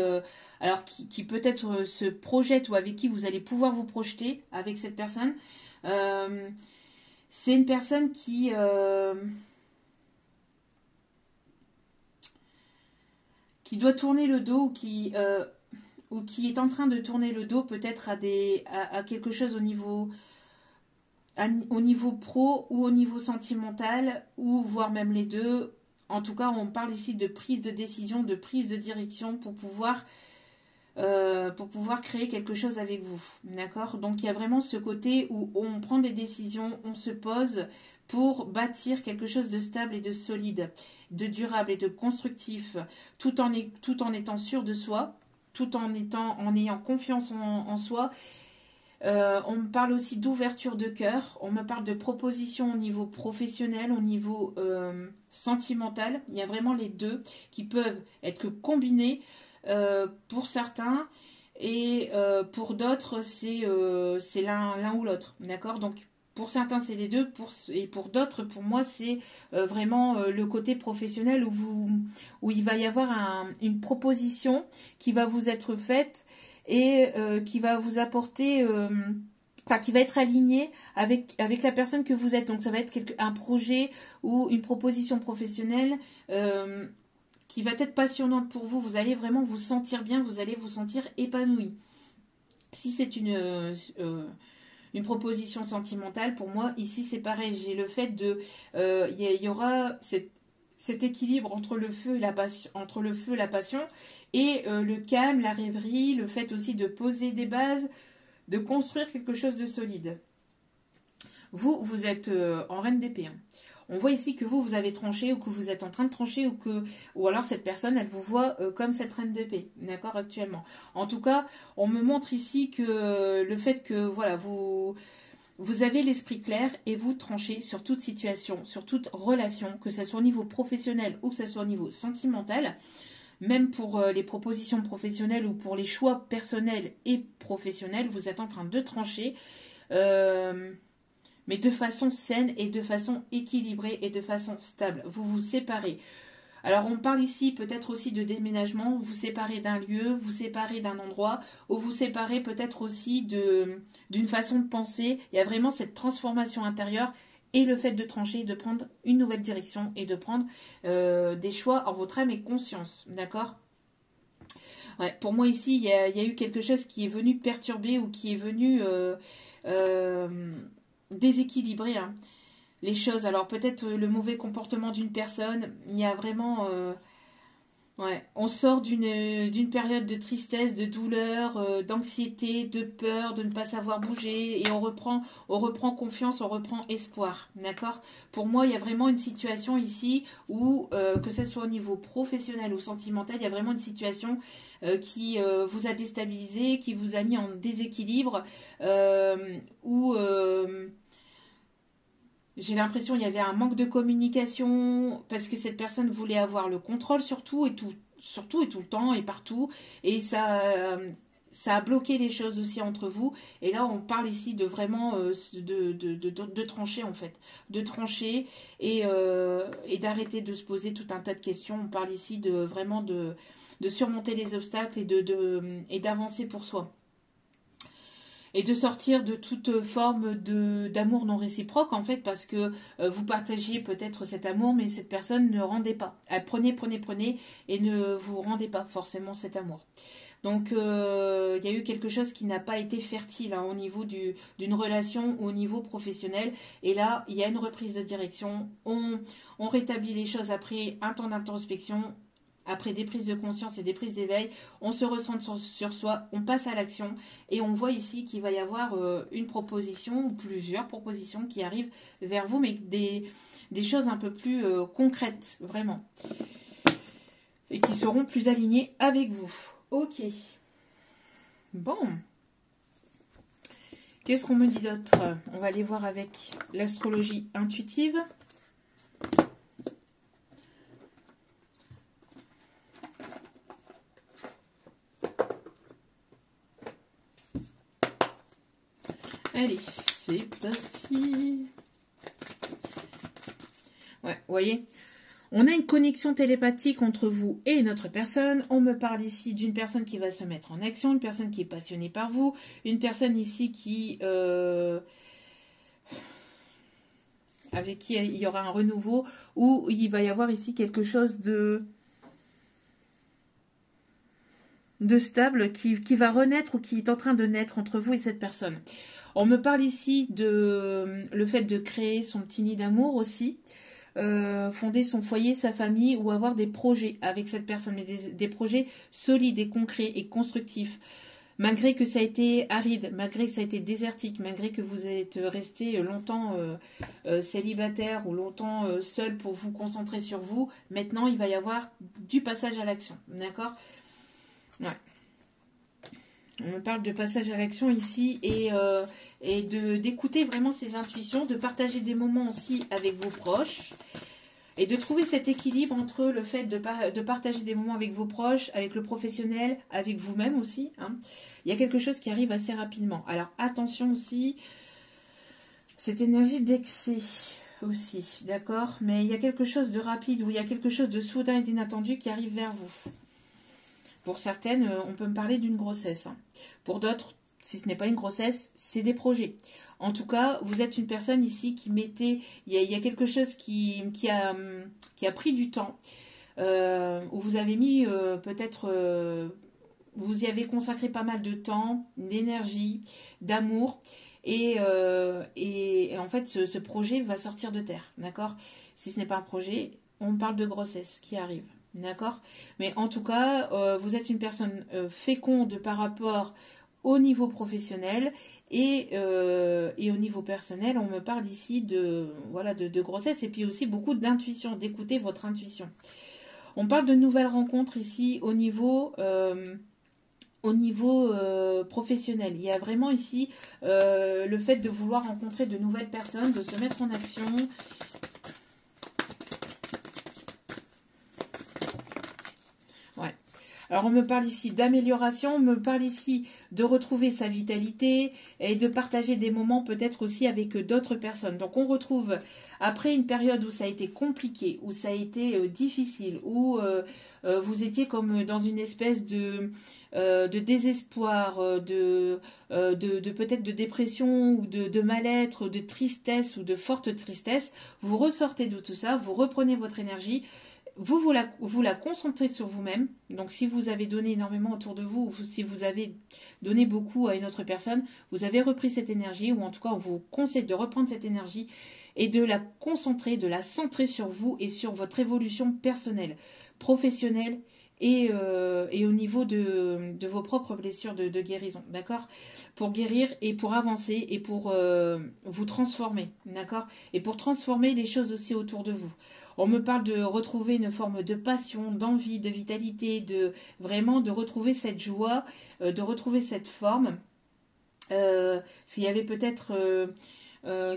alors qui peut-être se projette ou avec qui vous allez pouvoir vous projeter avec cette personne. C'est une personne qui doit tourner le dos ou qui est en train de tourner le dos peut-être à quelque chose au niveau pro ou au niveau sentimental, ou voire même les deux. En tout cas, on parle ici de prise de décision, de prise de direction pour pouvoir créer quelque chose avec vous. D'accord? Donc, il y a vraiment ce côté où on prend des décisions, on se pose pour bâtir quelque chose de stable et de solide, de durable et de constructif, tout en étant sûr de soi, tout en ayant confiance en soi. On me parle aussi d'ouverture de cœur, on me parle de propositions au niveau professionnel, au niveau sentimental. Il y a vraiment les deux qui peuvent être combinés pour certains, et pour d'autres c'est l'un ou l'autre. D'accord? Donc pour certains c'est les deux, et pour d'autres, pour moi, c'est vraiment le côté professionnel où il va y avoir une proposition qui va vous être faite et qui va vous apporter, enfin qui va être aligné avec la personne que vous êtes. Donc ça va être un projet ou une proposition professionnelle qui va être passionnante pour vous. Vous allez vraiment vous sentir bien, vous allez vous sentir épanoui. Si c'est une proposition sentimentale, pour moi, ici c'est pareil. J'ai le fait de... Il y aura cet équilibre entre le feu et la passion, et le calme, la rêverie, le fait aussi de poser des bases, de construire quelque chose de solide. Vous êtes en reine d'épée. Hein. On voit ici que vous avez tranché, ou que vous êtes en train de trancher, ou alors cette personne, elle vous voit comme cette reine d'épée, d'accord, actuellement. En tout cas, on me montre ici que le fait que, voilà, vous avez l'esprit clair et vous tranchez sur toute situation, sur toute relation, que ce soit au niveau professionnel ou que ce soit au niveau sentimental. Même pour les propositions professionnelles ou pour les choix personnels et professionnels, vous êtes en train de trancher, mais de façon saine et de façon équilibrée et de façon stable. Vous vous séparez. Alors on parle ici peut-être aussi de déménagement, vous séparez d'un lieu, vous séparez d'un endroit, ou vous séparez peut-être aussi d'une façon de penser. Il y a vraiment cette transformation intérieure et le fait de trancher, de prendre une nouvelle direction et de prendre des choix en votre âme et conscience. D'accord ? Ouais, pour moi ici, il y a eu quelque chose qui est venu perturber ou qui est venu déséquilibrer les choses. Alors peut-être le mauvais comportement d'une personne, il y a vraiment... ouais, on sort d'une période de tristesse, de douleur, d'anxiété, de peur, de ne pas savoir bouger, et on reprend confiance, on reprend espoir, d'accord? Pour moi, il y a vraiment une situation ici où, que ce soit au niveau professionnel ou sentimental, il y a vraiment une situation qui vous a déstabilisé, qui vous a mis en déséquilibre, où j'ai l'impression qu'il y avait un manque de communication parce que cette personne voulait avoir le contrôle sur tout et tout le temps et partout. Et ça a bloqué les choses aussi entre vous. Et là, on parle ici de vraiment de trancher en fait. De trancher et d'arrêter de se poser tout un tas de questions. On parle ici de vraiment de surmonter les obstacles et d'avancer pour soi. Et de sortir de toute forme d'amour non réciproque, en fait, parce que vous partagiez peut-être cet amour, mais cette personne ne rendait pas. Elle prenait, et ne vous rendait pas forcément cet amour. Donc, il y a eu quelque chose qui n'a pas été fertile au niveau d'une relation ou au niveau professionnel. Et là, il y a une reprise de direction. On rétablit les choses après un temps d'introspection. Après des prises de conscience et des prises d'éveil, on se ressent sur soi, on passe à l'action, et on voit ici qu'il va y avoir une proposition ou plusieurs propositions qui arrivent vers vous, mais des choses un peu plus concrètes, vraiment. et qui seront plus alignés avec vous. Ok. Bon. Qu'est-ce qu'on me dit d'autre? On va aller voir avec l'astrologie intuitive. Allez, c'est parti. Ouais, vous voyez, on a une connexion télépathique entre vous et notre personne. On me parle ici d'une personne qui va se mettre en action, une personne qui est passionnée par vous, une personne ici qui avec qui il y aura un renouveau, ou il va y avoir ici quelque chose de stable qui va renaître ou qui est en train de naître entre vous et cette personne. On me parle ici de le fait de créer son petit nid d'amour aussi, fonder son foyer, sa famille, ou avoir des projets avec cette personne, mais des projets solides et concrets et constructifs. Malgré que ça a été aride, malgré que ça a été désertique, malgré que vous êtes resté longtemps célibataire ou longtemps seul pour vous concentrer sur vous, maintenant il va y avoir du passage à l'action. D'accord ? Ouais. On me parle de passage à l'action ici et d'écouter vraiment ses intuitions, de partager des moments aussi avec vos proches et de trouver cet équilibre entre le fait de partager des moments avec vos proches, avec le professionnel, avec vous-même aussi. Hein. Il y a quelque chose qui arrive assez rapidement. Alors attention aussi, cette énergie d'excès aussi, d'accord? Mais il y a quelque chose de rapide ou il y a quelque chose de soudain et d'inattendu qui arrive vers vous. Pour certaines, on peut me parler d'une grossesse. Hein. Pour d'autres, si ce n'est pas une grossesse, c'est des projets. En tout cas, vous êtes une personne ici qui mettait... Il y a quelque chose qui a pris du temps, où vous avez mis peut-être... vous y avez consacré pas mal de temps, d'énergie, d'amour. Et en fait, ce projet va sortir de terre. D'accord? Si ce n'est pas un projet, on parle de grossesse qui arrive. D'accord? Mais en tout cas, vous êtes une personne féconde par rapport au niveau professionnel et au niveau personnel. On me parle ici de grossesse et puis aussi beaucoup d'intuition, d'écouter votre intuition. On parle de nouvelles rencontres ici au niveau professionnel. Il y a vraiment ici le fait de vouloir rencontrer de nouvelles personnes, de se mettre en action. Alors, on me parle ici d'amélioration, on me parle ici de retrouver sa vitalité et de partager des moments peut-être aussi avec d'autres personnes. Donc, on retrouve, après une période où ça a été compliqué, où ça a été difficile, où vous étiez comme dans une espèce de désespoir, peut-être de dépression ou de mal-être, de tristesse ou de forte tristesse, vous ressortez de tout ça, vous reprenez votre énergie. Vous la concentrez sur vous-même. Donc, si vous avez donné énormément autour de vous, ou si vous avez donné beaucoup à une autre personne, vous avez repris cette énergie, ou en tout cas, on vous conseille de reprendre cette énergie et de la concentrer, de la centrer sur vous et sur votre évolution personnelle, professionnelle et au niveau de vos propres blessures de guérison, d'accord? Pour guérir et pour avancer et pour vous transformer, d'accord? Et pour transformer les choses aussi autour de vous. On me parle de retrouver une forme de passion, d'envie, de vitalité, vraiment de retrouver cette joie, de retrouver cette forme. Parce qu'il y avait peut-être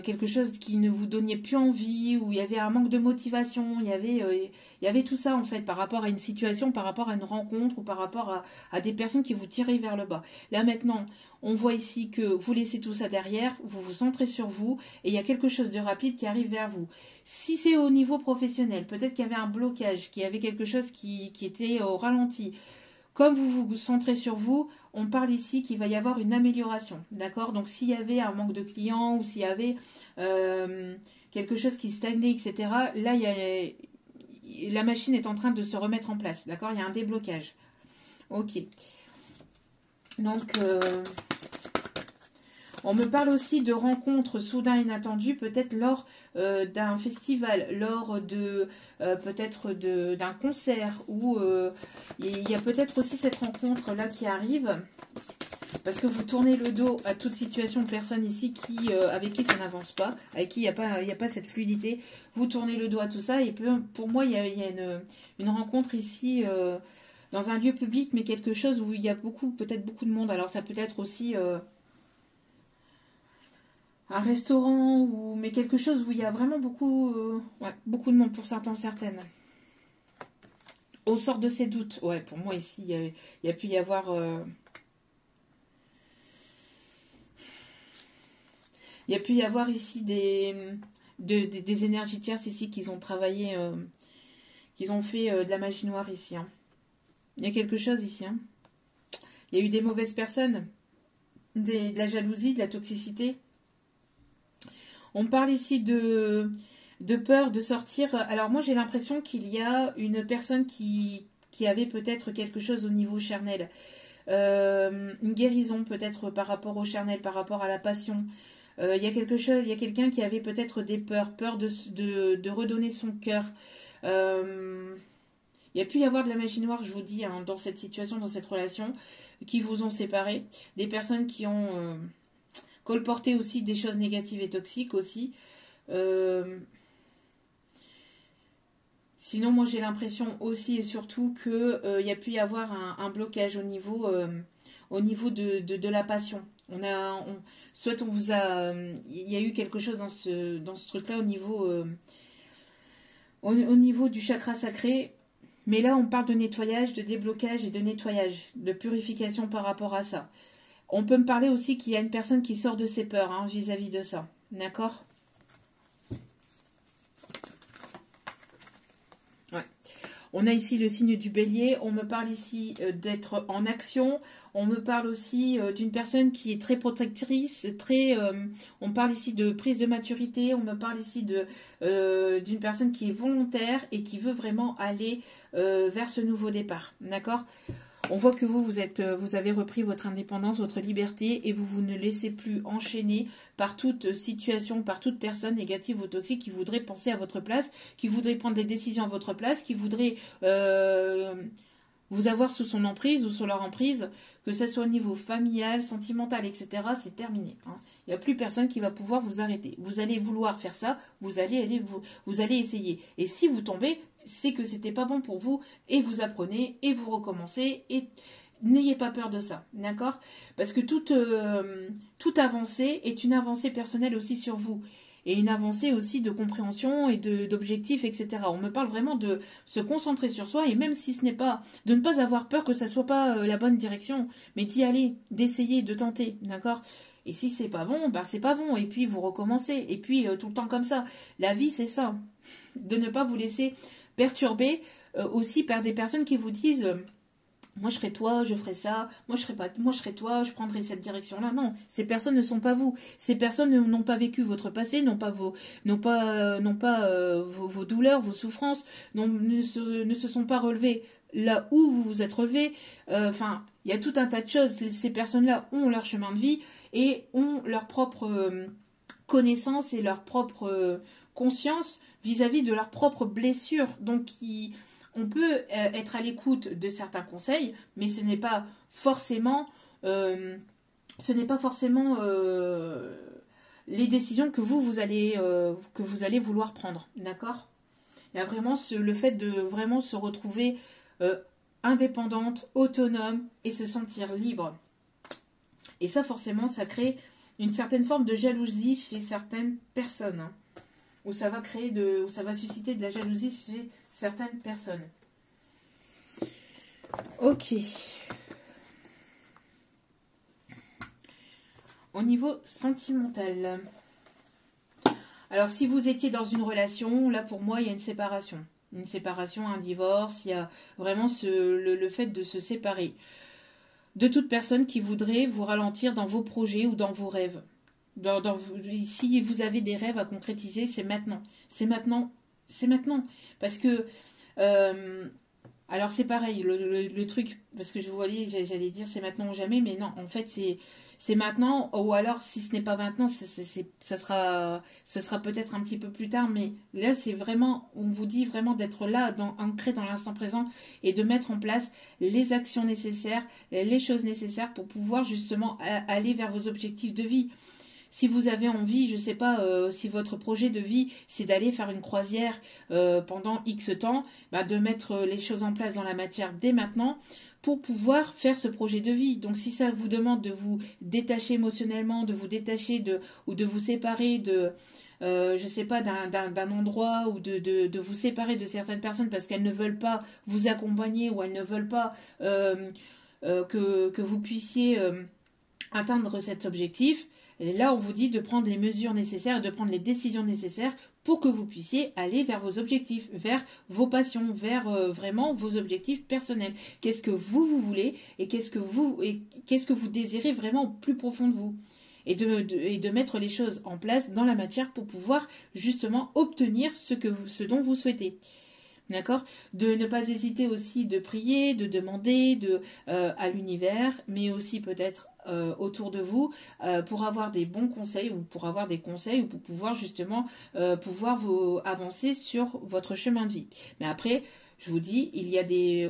quelque chose qui ne vous donnait plus envie, ou il y avait un manque de motivation, il y avait tout ça en fait par rapport à une situation, par rapport à une rencontre ou par rapport à des personnes qui vous tiraient vers le bas. Là maintenant, on voit ici que vous laissez tout ça derrière, vous vous centrez sur vous et il y a quelque chose de rapide qui arrive vers vous. Si c'est au niveau professionnel, peut-être qu'il y avait un blocage, qu'il y avait quelque chose qui était au ralenti. Comme vous vous centrez sur vous, on parle ici qu'il va y avoir une amélioration, d'accord? Donc, s'il y avait un manque de clients ou s'il y avait quelque chose qui stagnait, etc., là, la machine est en train de se remettre en place, d'accord? Il y a un déblocage. Ok. Donc, on me parle aussi de rencontres soudain inattendues, peut-être lors d'un festival, lors de peut-être d'un concert, où il y a peut-être aussi cette rencontre-là qui arrive. Parce que vous tournez le dos à toute situation de personne ici avec qui ça n'avance pas, avec qui il n'y a pas cette fluidité. Vous tournez le dos à tout ça. Et pour moi, il y a une rencontre ici dans un lieu public, mais quelque chose où il y a peut-être beaucoup de monde. Alors ça peut être aussi un restaurant, mais quelque chose où il y a vraiment beaucoup de monde pour certains, certaines. Au sort de ces doutes. Ouais, pour moi ici, il y a pu y avoir... il y a pu y avoir ici des énergies tierces ici qu'ils ont travaillé, qu'ils ont fait de la magie noire ici. Hein. Il y a quelque chose ici. Hein. Il y a eu des mauvaises personnes, de la jalousie, de la toxicité. On parle ici de peur de sortir. Alors moi j'ai l'impression qu'il y a une personne qui avait peut-être quelque chose au niveau charnel. Une guérison peut-être par rapport au charnel, par rapport à la passion. Il y a quelqu'un qui avait peut-être des peur de redonner son cœur. Il y a pu y avoir de la magie noire, je vous dis, hein, dans cette situation, dans cette relation, qui vous ont séparés. Des personnes qui ont colporté aussi des choses négatives et toxiques aussi. Sinon, moi j'ai l'impression aussi et surtout qu'il y a pu y avoir un blocage au niveau de la passion. Soit on vous a... Il y a eu quelque chose dans ce truc-là au niveau du chakra sacré. Mais là, on parle de nettoyage, de déblocage et de nettoyage, de purification par rapport à ça. On peut me parler aussi qu'il y a une personne qui sort de ses peurs hein, vis-à-vis de ça. D'accord ? Ouais. On a ici le signe du bélier. On me parle ici d'être en action. On me parle aussi d'une personne qui est très protectrice. On parle ici de prise de maturité. On me parle ici d'une personne qui est volontaire et qui veut vraiment aller vers ce nouveau départ. D'accord ? On voit que vous avez repris votre indépendance, votre liberté et vous ne laissez plus enchaîner par toute situation, par toute personne négative ou toxique qui voudrait penser à votre place, qui voudrait prendre des décisions à votre place, qui voudrait vous avoir sous son emprise ou sous leur emprise, que ce soit au niveau familial, sentimental, etc. C'est terminé. Hein. Il n'y a plus personne qui va pouvoir vous arrêter. Vous allez vouloir faire ça, vous allez essayer. Et si vous tombez, c'est que c'était pas bon pour vous et vous apprenez et vous recommencez et n'ayez pas peur de ça, d'accord? Parce que toute avancée est une avancée personnelle aussi sur vous et une avancée aussi de compréhension et d'objectifs, etc. On me parle vraiment de se concentrer sur soi et même si ce n'est pas, de ne pas avoir peur que ça soit pas la bonne direction, mais d'y aller, d'essayer, de tenter, d'accord? Et si c'est pas bon, bah c'est pas bon et puis vous recommencez et puis tout le temps comme ça. La vie c'est ça, de ne pas vous laisser perturbé aussi par des personnes qui vous disent moi je serais toi, je ferais ça, moi je serais toi, je prendrais cette direction-là. Non, ces personnes ne sont pas vous. Ces personnes n'ont pas vécu votre passé, n'ont pas vos douleurs, vos souffrances, ne se sont pas relevées là où vous vous êtes relevé. Enfin, il y a tout un tas de choses. Ces personnes-là ont leur chemin de vie et ont leur propre connaissance et leur propre conscience vis-à-vis de leurs propres blessures. Donc, on peut être à l'écoute de certains conseils, mais ce n'est pas forcément, les décisions que vous allez vouloir prendre. D'accord ? Il y a vraiment le fait de vraiment se retrouver indépendante, autonome et se sentir libre. Et ça, forcément, ça crée une certaine forme de jalousie chez certaines personnes. Hein. Où ça va susciter de la jalousie chez certaines personnes. Ok. Au niveau sentimental. Alors, si vous étiez dans une relation, là, pour moi, il y a une séparation. Une séparation, un divorce, il y a vraiment le fait de se séparer. De toute personne qui voudrait vous ralentir dans vos projets ou dans vos rêves. Si vous avez des rêves à concrétiser, c'est maintenant. C'est maintenant. C'est maintenant. Parce que... alors c'est pareil, le truc, parce que je voyais, j'allais dire c'est maintenant ou jamais, mais non, en fait c'est maintenant, ou alors si ce n'est pas maintenant, ça sera peut-être un petit peu plus tard, mais là c'est vraiment, on vous dit vraiment d'être là, ancré dans l'instant présent et de mettre en place les actions nécessaires, les choses nécessaires pour pouvoir justement aller vers vos objectifs de vie. Si vous avez envie, je ne sais pas, si votre projet de vie, c'est d'aller faire une croisière pendant X temps, bah, de mettre les choses en place dans la matière dès maintenant pour pouvoir faire ce projet de vie. Donc si ça vous demande de vous détacher émotionnellement, de vous détacher ou de vous séparer de... je ne sais pas, d'un endroit ou de vous séparer de certaines personnes parce qu'elles ne veulent pas vous accompagner ou elles ne veulent pas que vous puissiez atteindre cet objectif. Et là, on vous dit de prendre les mesures nécessaires, de prendre les décisions nécessaires pour que vous puissiez aller vers vos objectifs, vers vos passions, vers vraiment vos objectifs personnels. Qu'est-ce que vous voulez et qu'est-ce que vous désirez vraiment au plus profond de vous. Et de mettre les choses en place dans la matière pour pouvoir justement obtenir ce dont vous souhaitez. D'accord? De ne pas hésiter aussi de prier, de demander à l'univers, mais aussi peut-être autour de vous pour avoir des bons conseils ou pour avoir des conseils ou pour pouvoir justement avancer sur votre chemin de vie. Mais après, je vous dis, il y a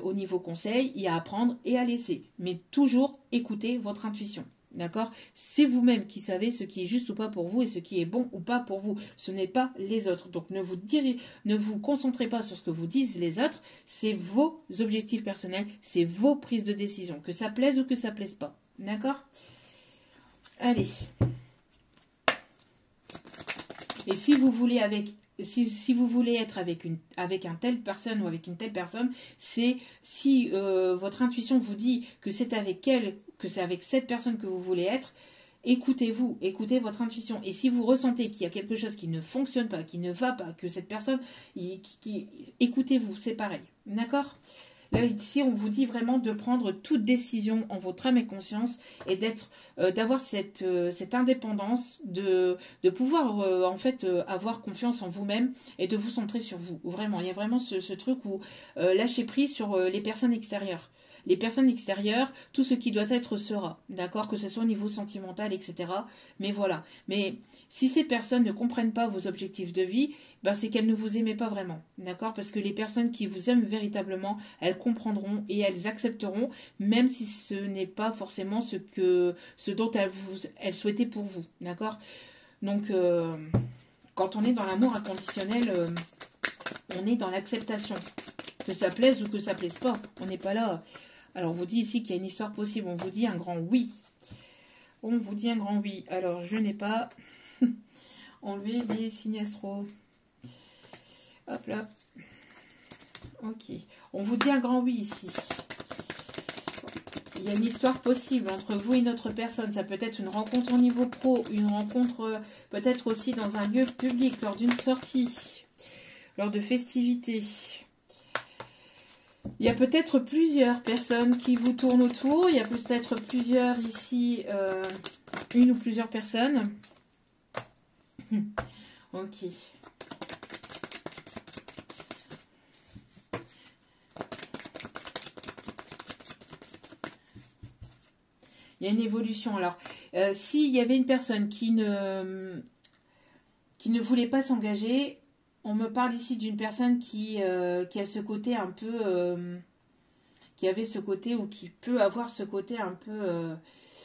au niveau conseil, il y a à prendre et à laisser. Mais toujours écoutez votre intuition. D'accord? C'est vous-même qui savez ce qui est juste ou pas pour vous et ce qui est bon ou pas pour vous. Ce n'est pas les autres. Donc ne vous concentrez pas sur ce que vous disent les autres. C'est vos objectifs personnels, c'est vos prises de décision. Que ça plaise ou que ça plaise pas. D'accord? Allez. Et si vous voulez si vous voulez être avec un telle personne ou avec une telle personne, c'est si votre intuition vous dit que c'est avec elle, que c'est avec cette personne que vous voulez être, écoutez-vous, écoutez votre intuition. Et si vous ressentez qu'il y a quelque chose qui ne fonctionne pas, qui ne va pas, que cette personne, écoutez-vous, c'est pareil. D'accord ? Là, ici, on vous dit vraiment de prendre toute décision en votre âme et conscience et d'avoir cette indépendance, de pouvoir en fait avoir confiance en vous-même et de vous centrer sur vous. Vraiment, il y a vraiment ce truc où lâcher prise sur les personnes extérieures. Les personnes extérieures, tout ce qui doit être sera, d'accord, que ce soit au niveau sentimental, etc. Mais voilà. Mais si ces personnes ne comprennent pas vos objectifs de vie, ben c'est qu'elles ne vous aimaient pas vraiment, d'accord? Parce que les personnes qui vous aiment véritablement, elles comprendront et elles accepteront, même si ce n'est pas forcément ce dont elles souhaitaient pour vous, d'accord? Donc, quand on est dans l'amour inconditionnel, on est dans l'acceptation. Que ça plaise ou que ça plaise pas, on n'est pas là. Alors, on vous dit ici qu'il y a une histoire possible. On vous dit un grand oui. On vous dit un grand oui. Alors, je n'ai pas enlevé les signes astro. Hop là. Ok. On vous dit un grand oui ici. Il y a une histoire possible entre vous et une autre personne. Ça peut être une rencontre au niveau pro, une rencontre peut-être aussi dans un lieu public, lors d'une sortie, lors de festivités. Il y a peut-être plusieurs personnes qui vous tournent autour. Il y a peut-être plusieurs ici, une ou plusieurs personnes. Ok. Il y a une évolution. Alors, s'il y avait une personne qui ne voulait pas s'engager, on me parle ici d'une personne qui a ce côté un peu... qui avait ce côté ou qui peut avoir ce côté un peu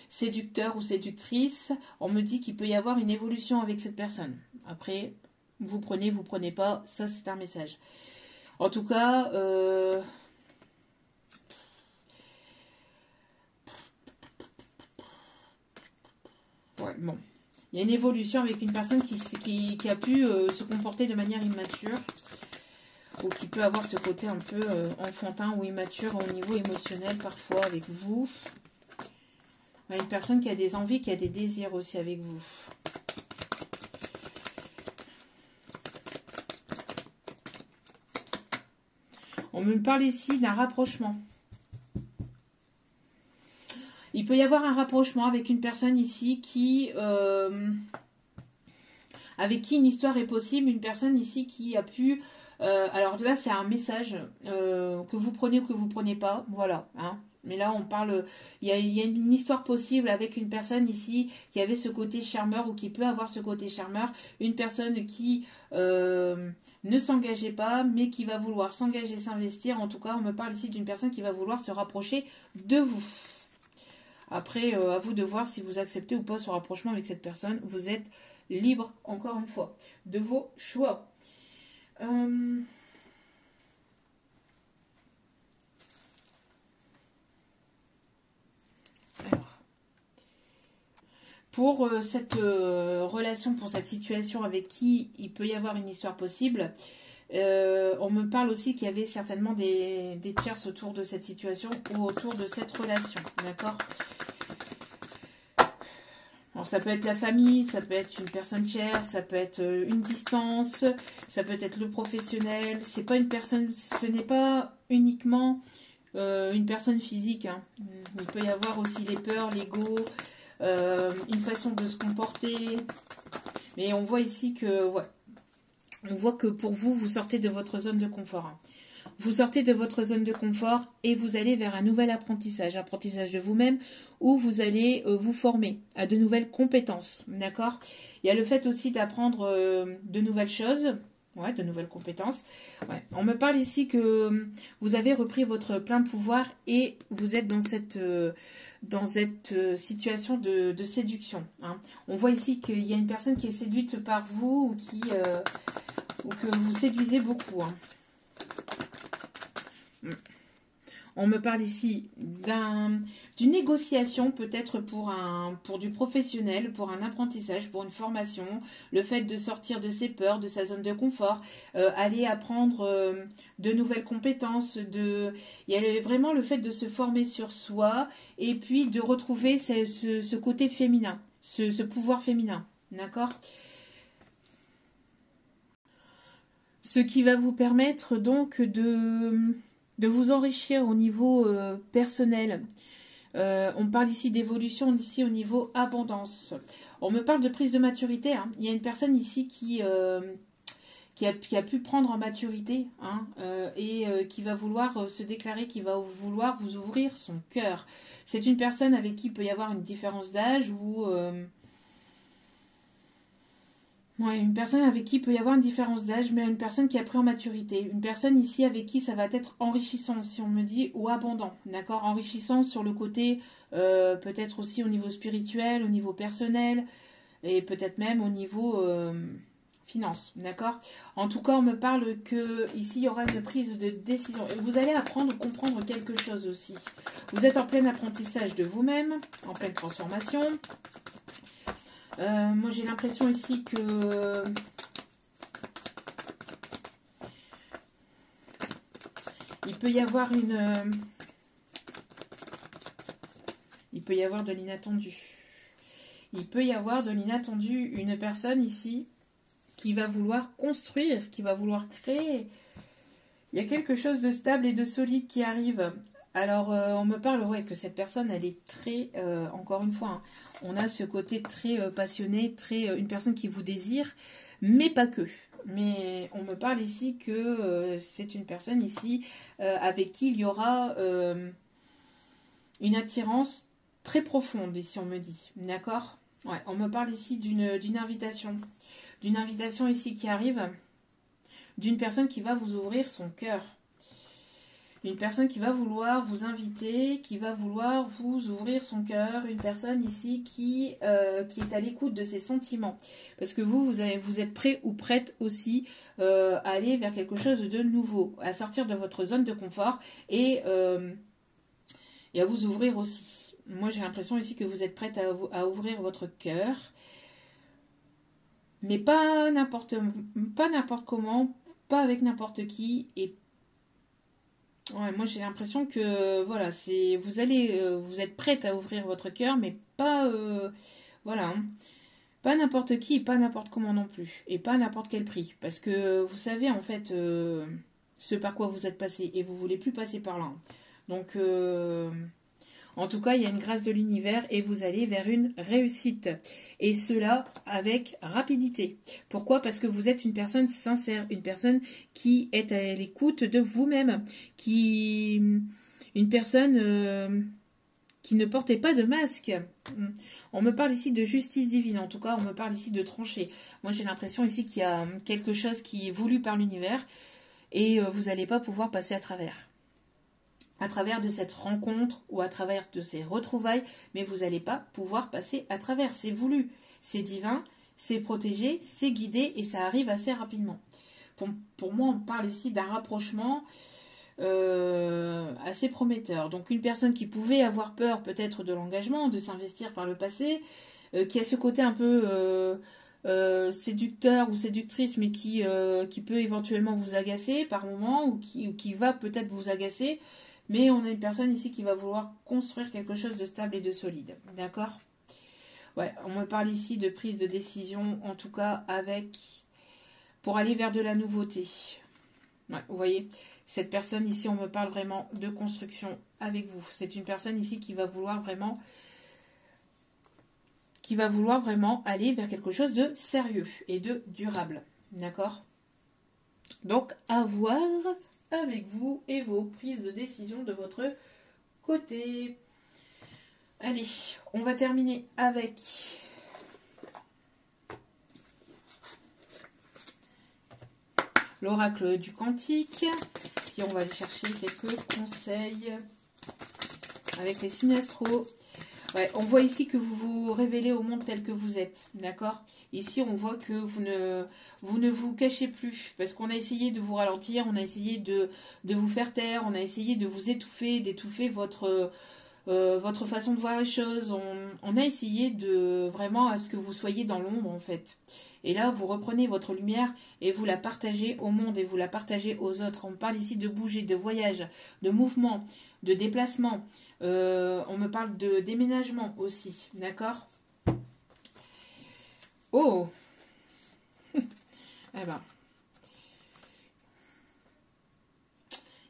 séducteur ou séductrice. On me dit qu'il peut y avoir une évolution avec cette personne. Après, vous prenez pas, ça c'est un message. En tout cas... ouais, bon. Il y a une évolution avec une personne qui a pu se comporter de manière immature ou qui peut avoir ce côté un peu enfantin ou immature au niveau émotionnel parfois avec vous. Ouais, une personne qui a des envies, qui a des désirs aussi avec vous. On me parle ici d'un rapprochement. Il peut y avoir un rapprochement avec une personne ici avec qui une histoire est possible. Une personne ici qui a pu Alors là, c'est un message que vous prenez ou que vous prenez pas. Voilà. Hein. Mais là, on parle. Il y a une histoire possible avec une personne ici qui avait ce côté charmeur ou qui peut avoir ce côté charmeur. Une personne qui ne s'engageait pas, mais qui va vouloir s'engager, s'investir. En tout cas, on me parle ici d'une personne qui va vouloir se rapprocher de vous. Après, à vous de voir si vous acceptez ou pas ce rapprochement avec cette personne. Vous êtes libre, encore une fois, de vos choix. Alors, pour cette relation, pour cette situation avec qui il peut y avoir une histoire possible, on me parle aussi qu'il y avait certainement des tierces autour de cette situation ou autour de cette relation. D'accord ? Alors ça peut être la famille, ça peut être une personne chère, ça peut être une distance, ça peut être le professionnel. C'est pas une personne, ce n'est pas uniquement une personne physique. Hein. Il peut y avoir aussi les peurs, l'ego, une façon de se comporter. Mais on voit ici que, ouais, on voit que pour vous, vous sortez de votre zone de confort. Hein. Vous sortez de votre zone de confort et vous allez vers un nouvel apprentissage de vous-même où vous allez vous former à de nouvelles compétences, d'accord? Il y a le fait aussi d'apprendre de nouvelles choses, ouais, de nouvelles compétences. Ouais. On me parle ici que vous avez repris votre plein pouvoir et vous êtes dans cette situation de séduction. Hein. On voit ici qu'il y a une personne qui est séduite par vous ou que vous séduisez beaucoup. Hein. On me parle ici d'une négociation, peut-être pour du professionnel, pour un apprentissage, pour une formation, le fait de sortir de ses peurs, de sa zone de confort, aller apprendre de nouvelles compétences, il y a vraiment le fait de se former sur soi et puis de retrouver ce côté féminin, ce pouvoir féminin, d'accord ? Ce qui va vous permettre donc de vous enrichir au niveau personnel. On parle ici d'évolution, ici au niveau abondance. On me parle de prise de maturité. Hein. Il y a une personne ici qui a pu prendre en maturité hein, et qui va vouloir se déclarer, qui va vouloir vous ouvrir son cœur. C'est une personne avec qui il peut y avoir une différence d'âge ou... Ouais, une personne avec qui il peut y avoir une différence d'âge, mais une personne qui a pris en maturité. Une personne ici avec qui ça va être enrichissant, si on me dit, ou abondant. D'accord ? Enrichissant sur le côté, peut-être aussi au niveau spirituel, au niveau personnel, et peut-être même au niveau finance. D'accord ? En tout cas, on me parle que ici il y aura une prise de décision. Et vous allez apprendre, comprendre quelque chose aussi. Vous êtes en plein apprentissage de vous-même, en pleine transformation. Moi j'ai l'impression ici que il peut y avoir il peut y avoir de l'inattendu. Il peut y avoir de l'inattendu, une personne ici qui va vouloir construire, qui va vouloir créer. Il y a quelque chose de stable et de solide qui arrive. Alors, on me parle, ouais, que cette personne, elle est très, encore une fois, hein, on a ce côté très passionné, une personne qui vous désire, mais pas que. Mais on me parle ici que c'est une personne ici avec qui il y aura une attirance très profonde, ici on me dit, d'accord? Ouais, on me parle ici d'une invitation ici qui arrive, d'une personne qui va vous ouvrir son cœur. Une personne qui va vouloir vous inviter, qui va vouloir vous ouvrir son cœur. Une personne ici qui est à l'écoute de ses sentiments. Parce que vous êtes prêt ou prête aussi à aller vers quelque chose de nouveau. À sortir de votre zone de confort et à vous ouvrir aussi. Moi, j'ai l'impression ici que vous êtes prête à ouvrir votre cœur. Mais pas n'importe comment, pas avec n'importe qui et ouais, moi j'ai l'impression que voilà, vous êtes prête à ouvrir votre cœur, mais pas voilà, hein, pas n'importe qui, et pas n'importe comment non plus, et pas à n'importe quel prix, parce que vous savez en fait ce par quoi vous êtes passé et vous voulez plus passer par là. Donc En tout cas, il y a une grâce de l'univers et vous allez vers une réussite. Et cela avec rapidité. Pourquoi? Parce que vous êtes une personne sincère, une personne qui est à l'écoute de vous-même, une personne qui ne portait pas de masque. On me parle ici de justice divine, en tout cas, on me parle ici de trancher. Moi, j'ai l'impression ici qu'il y a quelque chose qui est voulu par l'univers et vous n'allez pas pouvoir passer à travers. À travers de cette rencontre ou à travers de ces retrouvailles, mais vous n'allez pas pouvoir passer à travers. C'est voulu, c'est divin, c'est protégé, c'est guidé et ça arrive assez rapidement. Pour moi, on parle ici d'un rapprochement assez prometteur. Donc une personne qui pouvait avoir peur peut-être de l'engagement, de s'investir par le passé, qui a ce côté un peu séducteur ou séductrice, mais qui peut éventuellement vous agacer par moment ou qui va peut-être vous agacer. Mais on a une personne ici qui va vouloir construire quelque chose de stable et de solide. D'accord? Ouais, on me parle ici de prise de décision, en tout cas pour aller vers de la nouveauté. Ouais, vous voyez, cette personne ici, on me parle vraiment de construction avec vous. C'est une personne ici qui va vouloir vraiment aller vers quelque chose de sérieux et de durable. D'accord? Donc, à voir avec vous et vos prises de décision de votre côté. Allez, on va terminer avec l'oracle du Cantique. Puis on va aller chercher quelques conseils avec les signes astro. Ouais, on voit ici que vous vous révélez au monde tel que vous êtes, d'accord? Ici, on voit que vous ne vous cachez plus, parce qu'on a essayé de vous ralentir, on a essayé de vous faire taire, on a essayé de vous étouffer, d'étouffer votre façon de voir les choses. On a essayé de vraiment à ce que vous soyez dans l'ombre, en fait. Et là, vous reprenez votre lumière et vous la partagez au monde et vous la partagez aux autres. On parle ici de bouger, de voyage, de mouvement, de déplacement. On me parle de déménagement aussi, d'accord? Oh. Eh ben,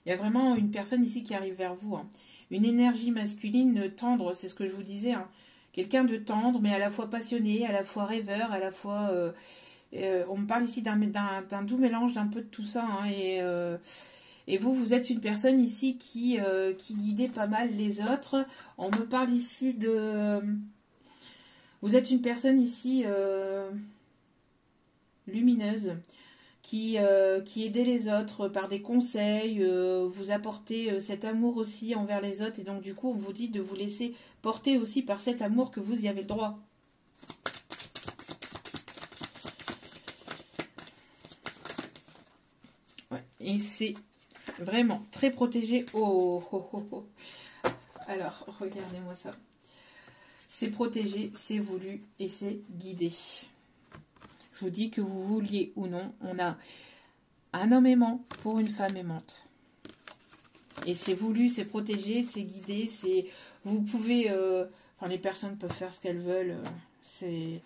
il y a vraiment une personne ici qui arrive vers vous. Hein. Une énergie masculine tendre, c'est ce que je vous disais. Hein. Quelqu'un de tendre, mais à la fois passionné, à la fois rêveur, à la fois... on me parle ici d'un doux mélange d'un peu de tout ça. Hein, et vous êtes une personne ici qui guidait pas mal les autres. On me parle ici de... Vous êtes une personne ici lumineuse qui aidait les autres par des conseils. Vous apportez cet amour aussi envers les autres. Et donc du coup, on vous dit de vous laisser porter aussi par cet amour que vous y avez le droit. Ouais, et c'est... Vraiment, très protégé. Oh, oh, oh, oh. Alors, regardez-moi ça. C'est protégé, c'est voulu et c'est guidé. Je vous dis que vous vouliez ou non, on a un homme aimant pour une femme aimante. Et c'est voulu, c'est protégé, c'est guidé, c'est... Vous pouvez... Enfin, les personnes peuvent faire ce qu'elles veulent. C'est...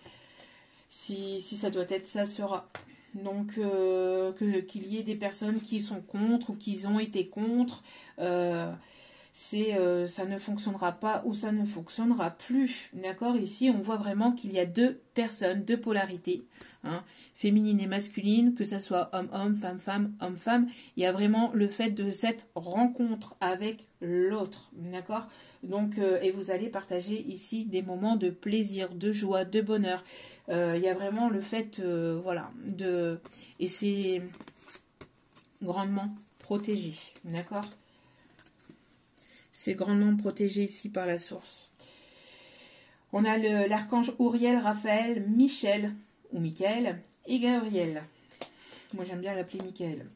Si ça doit être, ça sera... Donc, qu'il y ait des personnes qui sont contre ou qui ont été contre, ça ne fonctionnera pas ou ça ne fonctionnera plus. D'accord? Ici, on voit vraiment qu'il y a deux personnes, deux polarités, hein, féminine et masculine, que ce soit homme-homme, femme-femme, homme-femme. Il y a vraiment le fait de cette rencontre avec l'autre. D'accord? Donc, et vous allez partager ici des moments de plaisir, de joie, de bonheur. Il y a vraiment le fait, voilà, et c'est grandement protégé, d'accord? C'est grandement protégé ici par la source. On a l'archange Uriel, Raphaël, Michel, ou Michael, et Gabriel. Moi, j'aime bien l'appeler Michael.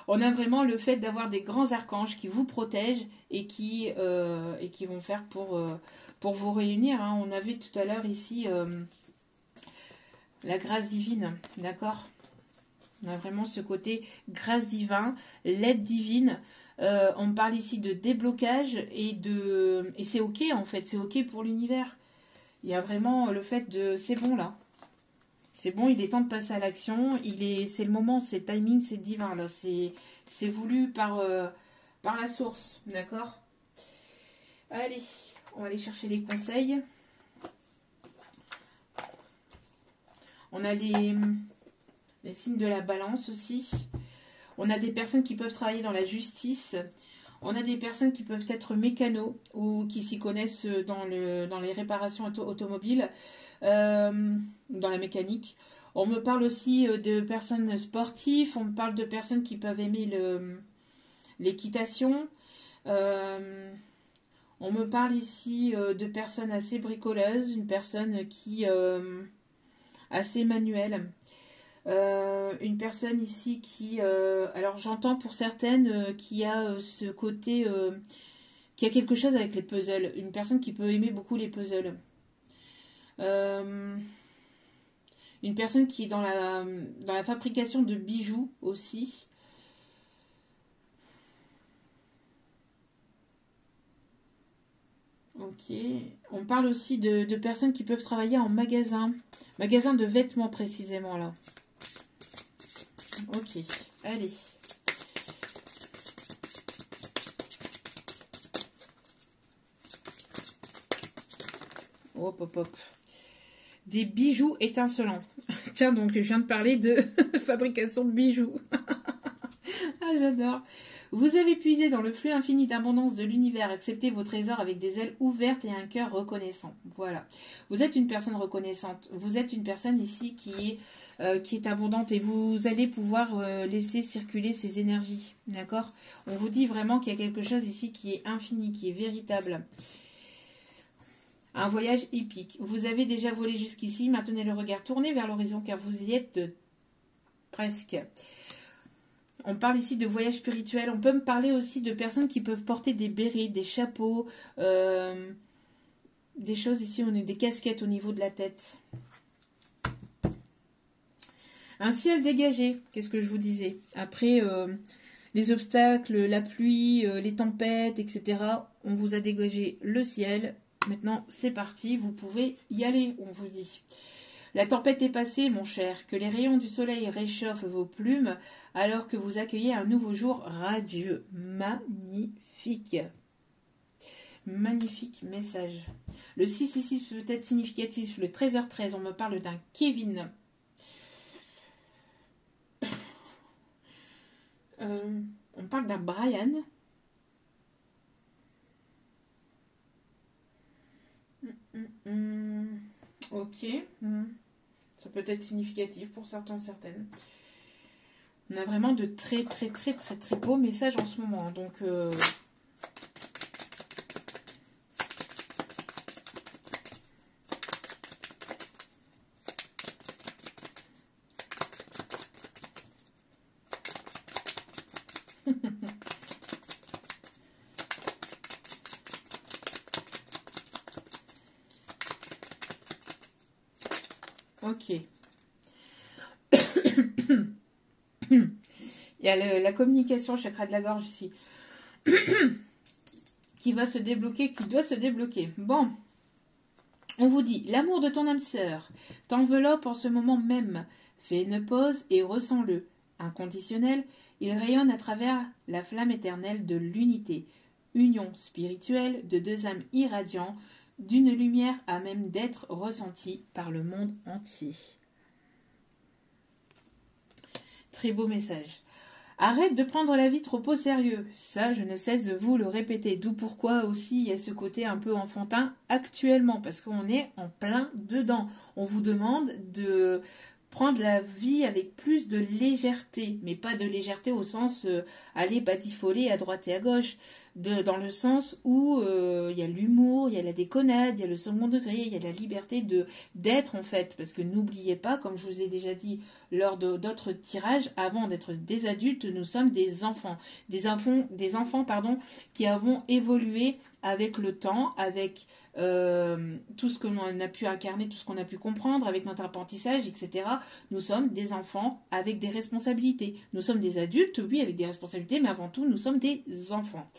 On a vraiment le fait d'avoir des grands archanges qui vous protègent et qui vont faire pour vous réunir. Hein. On avait tout à l'heure ici la grâce divine, d'accord? On a vraiment ce côté grâce divine, l'aide divine. On parle ici de déblocage et c'est ok en fait, c'est ok pour l'univers. Il y a vraiment le fait de c'est bon là. C'est bon, il est temps de passer à l'action. C'est le moment, c'est le timing, c'est divin là. C'est voulu par la source, d'accord? Allez, on va aller chercher les conseils. On a les signes de la balance aussi. On a des personnes qui peuvent travailler dans la justice. On a des personnes qui peuvent être mécanos ou qui s'y connaissent dans les réparations automobiles, dans la mécanique. On me parle aussi de personnes sportives. On me parle de personnes qui peuvent aimer l'équitation. On me parle ici de personnes assez bricoleuses. Une personne qui assez manuelle. Une personne ici qui, alors j'entends pour certaines qui a ce côté, qui a quelque chose avec les puzzles, une personne qui peut aimer beaucoup les puzzles, une personne qui est dans la fabrication de bijoux aussi. Ok, on parle aussi de personnes qui peuvent travailler en magasin de vêtements précisément là. Ok, allez. Hop, hop, hop. Des bijoux étincelants. Tiens, donc je viens de parler de fabrication de bijoux. Ah, j'adore. Vous avez puisé dans le flux infini d'abondance de l'univers, acceptez vos trésors avec des ailes ouvertes et un cœur reconnaissant. Voilà. Vous êtes une personne reconnaissante. Vous êtes une personne ici qui est abondante et vous allez pouvoir laisser circuler ces énergies. D'accord? On vous dit vraiment qu'il y a quelque chose ici qui est infini, qui est véritable. Un voyage épique. Vous avez déjà volé jusqu'ici, maintenez le regard tourné vers l'horizon car vous y êtes presque. On parle ici de voyage spirituel. On peut me parler aussi de personnes qui peuvent porter des bérets, des chapeaux, des choses ici, on a des casquettes au niveau de la tête. Un ciel dégagé, qu'est-ce que je vous disais? Après, les obstacles, la pluie, les tempêtes, etc. On vous a dégagé le ciel. Maintenant, c'est parti, vous pouvez y aller, on vous dit. La tempête est passée, mon cher, que les rayons du soleil réchauffent vos plumes alors que vous accueillez un nouveau jour radieux. Magnifique. Magnifique message. Le 666 peut être significatif. Le 13h13, on me parle d'un Kevin. On parle d'un Brian. Ok. Ça peut être significatif pour certains, certaines. On a vraiment de très beaux messages en ce moment. Donc, ok. Il y a la communication, chakra de la gorge ici, qui va se débloquer, qui doit se débloquer. Bon, on vous dit, l'amour de ton âme sœur t'enveloppe en ce moment même. Fais une pause et ressens-le. Inconditionnel, il rayonne à travers la flamme éternelle de l'unité. Union spirituelle de deux âmes irradiants, d'une lumière à même d'être ressentie par le monde entier. Très beau message. Arrête de prendre la vie trop au sérieux. Ça, je ne cesse de vous le répéter. D'où pourquoi aussi il y a ce côté un peu enfantin actuellement, parce qu'on est en plein dedans. On vous demande de prendre la vie avec plus de légèreté, mais pas de légèreté au sens aller batifoler à droite et à gauche, dans le sens où il y a l'humour, il y a la déconnade, il y a le second degré, il y a la liberté d'être en fait, parce que n'oubliez pas, comme je vous ai déjà dit lors d'autres tirages, avant d'être des adultes, nous sommes des enfants, qui avons évolué avec le temps, avec tout ce que l'on a pu incarner, tout ce qu'on a pu comprendre avec notre apprentissage, etc. Nous sommes des enfants avec des responsabilités. Nous sommes des adultes, oui, avec des responsabilités, mais avant tout, nous sommes des enfants.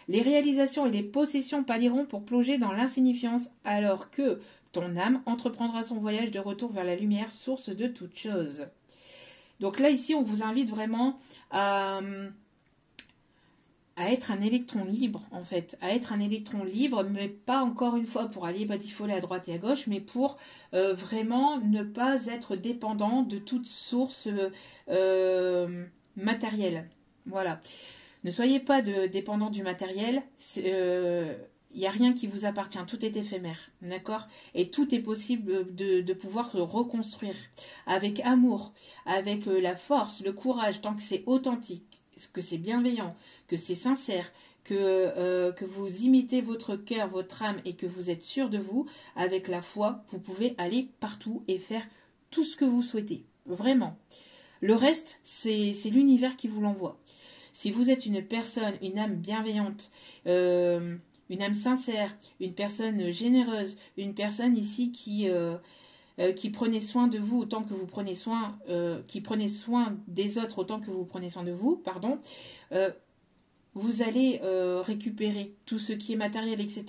Les réalisations et les possessions pallieront pour plonger dans l'insignifiance, alors que ton âme entreprendra son voyage de retour vers la lumière, source de toute chose. Donc là, ici, on vous invite vraiment à à être un électron libre, en fait. À être un électron libre, mais pas encore une fois pour aller batifoler à droite et à gauche, mais pour vraiment ne pas être dépendant de toute source matérielle. Voilà. Ne soyez pas dépendant du matériel. Il n'y a rien qui vous appartient, tout est éphémère, d'accord? Et tout est possible de pouvoir se reconstruire avec amour, avec la force, le courage, tant que c'est authentique, que c'est bienveillant, que c'est sincère, que vous imitez votre cœur, votre âme et que vous êtes sûr de vous, avec la foi, vous pouvez aller partout et faire tout ce que vous souhaitez, vraiment. Le reste, c'est l'univers qui vous l'envoie. Si vous êtes une personne, une âme bienveillante, une âme sincère, une personne généreuse, une personne ici qui prenez soin de vous autant que vous prenez soin, qui prenez soin des autres autant que vous prenez soin de vous, pardon, vous allez récupérer tout ce qui est matériel, etc.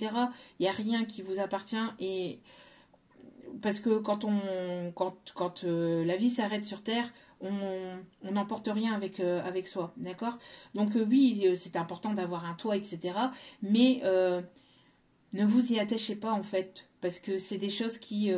Il n'y a rien qui vous appartient et parce que quand la vie s'arrête sur Terre, on n'emporte rien avec soi, d'accord? Donc oui, c'est important d'avoir un toit, etc. Mais ne vous y attachez pas en fait, parce que c'est des choses qui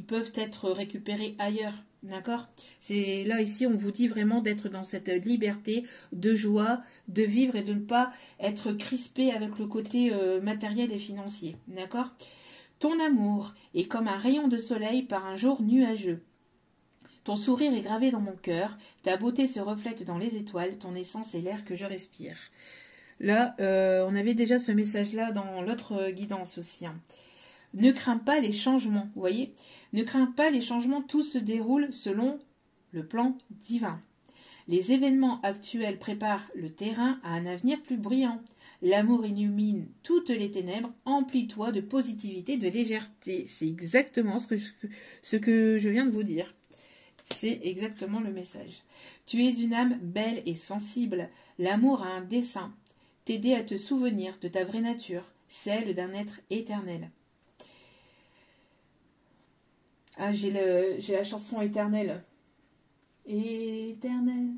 peuvent être récupérées ailleurs, d'accord? C'est là ici, on vous dit vraiment d'être dans cette liberté de joie, de vivre et de ne pas être crispé avec le côté matériel et financier, d'accord? Ton amour est comme un rayon de soleil par un jour nuageux. Ton sourire est gravé dans mon cœur, ta beauté se reflète dans les étoiles, ton essence est l'air que je respire. Là, on avait déjà ce message-là dans l'autre guidance aussi. Hein. Ne crains pas les changements, vous voyez? Ne crains pas les changements, tout se déroule selon le plan divin. Les événements actuels préparent le terrain à un avenir plus brillant. L'amour illumine toutes les ténèbres, emplis-toi de positivité, de légèreté. C'est exactement ce que je viens de vous dire. C'est exactement le message. Tu es une âme belle et sensible. L'amour a un dessein. T'aider à te souvenir de ta vraie nature, celle d'un être éternel. Ah, j'ai la chanson éternelle. Éternel.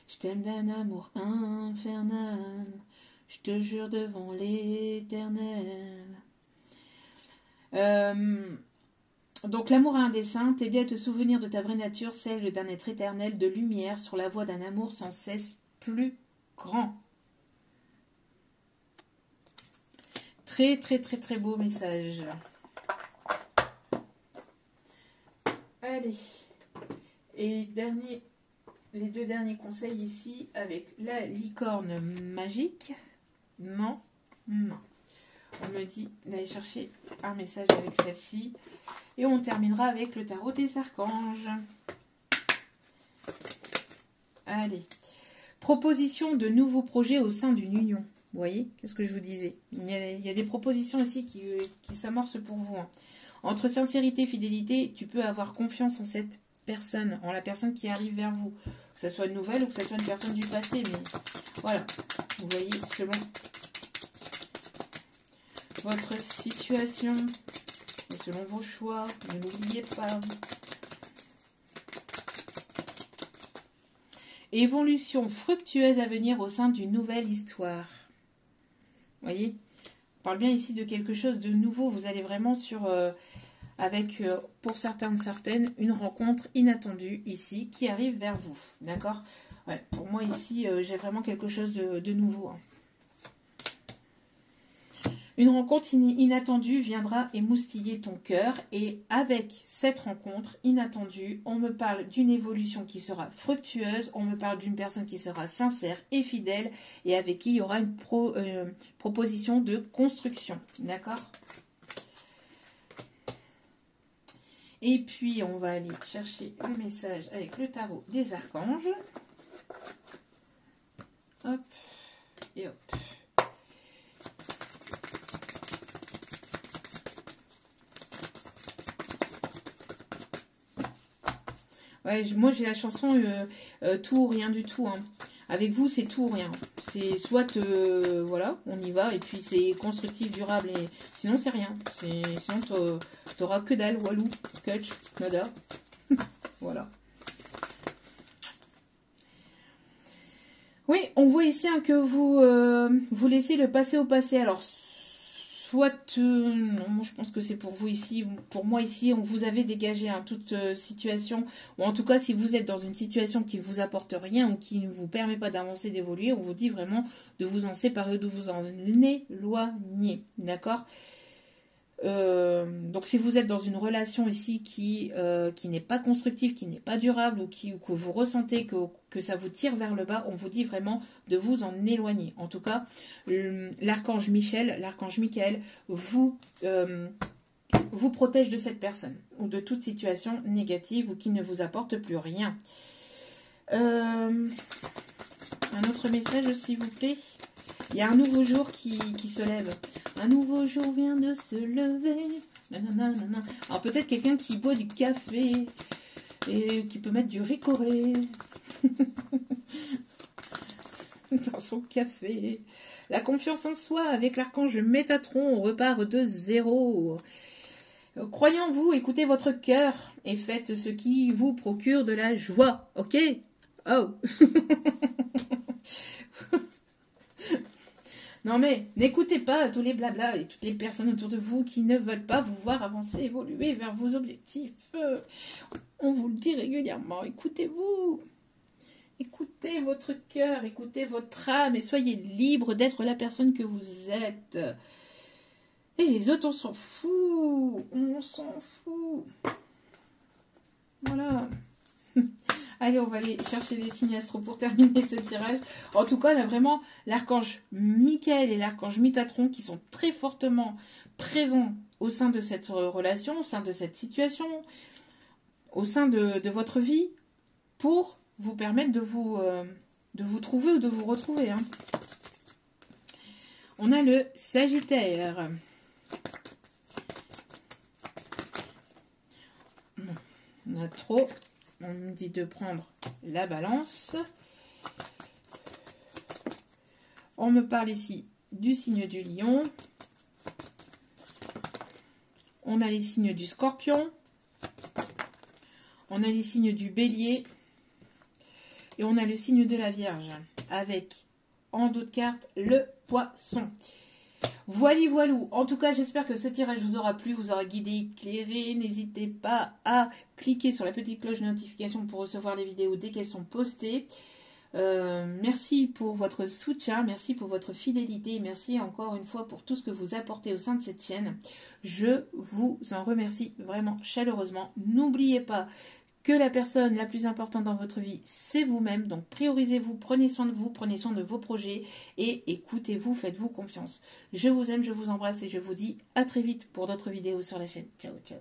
Je t'aime d'un amour infernal. Je te jure devant l'éternel. Donc l'amour a un dessein, t'aider à te souvenir de ta vraie nature, celle d'un être éternel, de lumière, sur la voie d'un amour sans cesse plus grand. Très très très très beau message. Allez. Et les deux derniers conseils ici avec la licorne magique. Non, non. On me dit d'aller chercher un message avec celle-ci. Et on terminera avec le tarot des archanges. Allez. Proposition de nouveaux projets au sein d'une union. Vous voyez, qu'est-ce que je vous disais? Il y a des propositions ici qui s'amorcent pour vous. Hein. Entre sincérité et fidélité, tu peux avoir confiance en cette personne, en la personne qui arrive vers vous. Que ce soit une nouvelle ou que ce soit une personne du passé. Mais voilà, vous voyez, selon votre situation et selon vos choix, ne l'oubliez pas. Évolution fructueuse à venir au sein d'une nouvelle histoire. Vous voyez, on parle bien ici de quelque chose de nouveau. Vous allez vraiment sur, avec, pour certaines, une rencontre inattendue ici qui arrive vers vous. D'accord? Ouais, pour moi ici, j'ai vraiment quelque chose de nouveau. Hein. Une rencontre inattendue viendra émoustiller ton cœur et avec cette rencontre inattendue, on me parle d'une évolution qui sera fructueuse, on me parle d'une personne qui sera sincère et fidèle et avec qui il y aura une proposition de construction. D'accord? Et puis, on va aller chercher le message avec le tarot des archanges. Hop et hop. Ouais, moi j'ai la chanson tout ou rien du tout. Hein. Avec vous, c'est tout ou rien. C'est soit, voilà, on y va, et puis c'est constructif, durable, et sinon c'est rien. Sinon, t'auras que dalle, walou, kutch, nada. Voilà. Oui, on voit ici hein, que vous laissez le passé au passé. Alors, soit, non, moi je pense que c'est pour vous ici, pour moi ici, on vous avait dégagé hein, toute situation, ou en tout cas si vous êtes dans une situation qui ne vous apporte rien ou qui ne vous permet pas d'avancer, d'évoluer, on vous dit vraiment de vous en séparer, de vous en éloigner, d'accord? Donc si vous êtes dans une relation ici qui n'est pas constructive, qui n'est pas durable ou que vous ressentez que ça vous tire vers le bas, on vous dit vraiment de vous en éloigner. En tout cas, l'archange Michael vous protège de cette personne ou de toute situation négative ou qui ne vous apporte plus rien. Un autre message s'il vous plaît. Il y a un nouveau jour qui se lève. Un nouveau jour vient de se lever. Nanana. Alors peut-être quelqu'un qui boit du café et qui peut mettre du ricoré dans son café. La confiance en soi avec l'archange Métatron, on repart de zéro. Croyez en vous, écoutez votre cœur et faites ce qui vous procure de la joie. Ok? Oh. Non mais, n'écoutez pas tous les blabla et toutes les personnes autour de vous qui ne veulent pas vous voir avancer, évoluer vers vos objectifs. On vous le dit régulièrement, écoutez-vous. Écoutez votre cœur, écoutez votre âme et soyez libre d'être la personne que vous êtes. Et les autres, on s'en fout. On s'en fout. Voilà. Allez, on va aller chercher les signes astro pour terminer ce tirage. En tout cas, on a vraiment l'archange Michael et l'archange Métatron qui sont très fortement présents au sein de cette relation, au sein de cette situation, au sein de votre vie, pour vous permettre de vous trouver ou de vous retrouver. Hein. On a le Sagittaire. On a trop... On me dit de prendre la balance. On me parle ici du signe du lion. On a les signes du scorpion. On a les signes du bélier. Et on a le signe de la vierge. Avec, en dos de carte, le poisson. Voilà, voilà. En tout cas, j'espère que ce tirage vous aura plu, vous aura guidé, éclairé. N'hésitez pas à cliquer sur la petite cloche de notification pour recevoir les vidéos dès qu'elles sont postées. Merci pour votre soutien, merci pour votre fidélité, merci encore une fois pour tout ce que vous apportez au sein de cette chaîne. Je vous en remercie vraiment chaleureusement. N'oubliez pas que la personne la plus importante dans votre vie, c'est vous-même. Donc, priorisez-vous, prenez soin de vous, prenez soin de vos projets et écoutez-vous, faites-vous confiance. Je vous aime, je vous embrasse et je vous dis à très vite pour d'autres vidéos sur la chaîne. Ciao, ciao.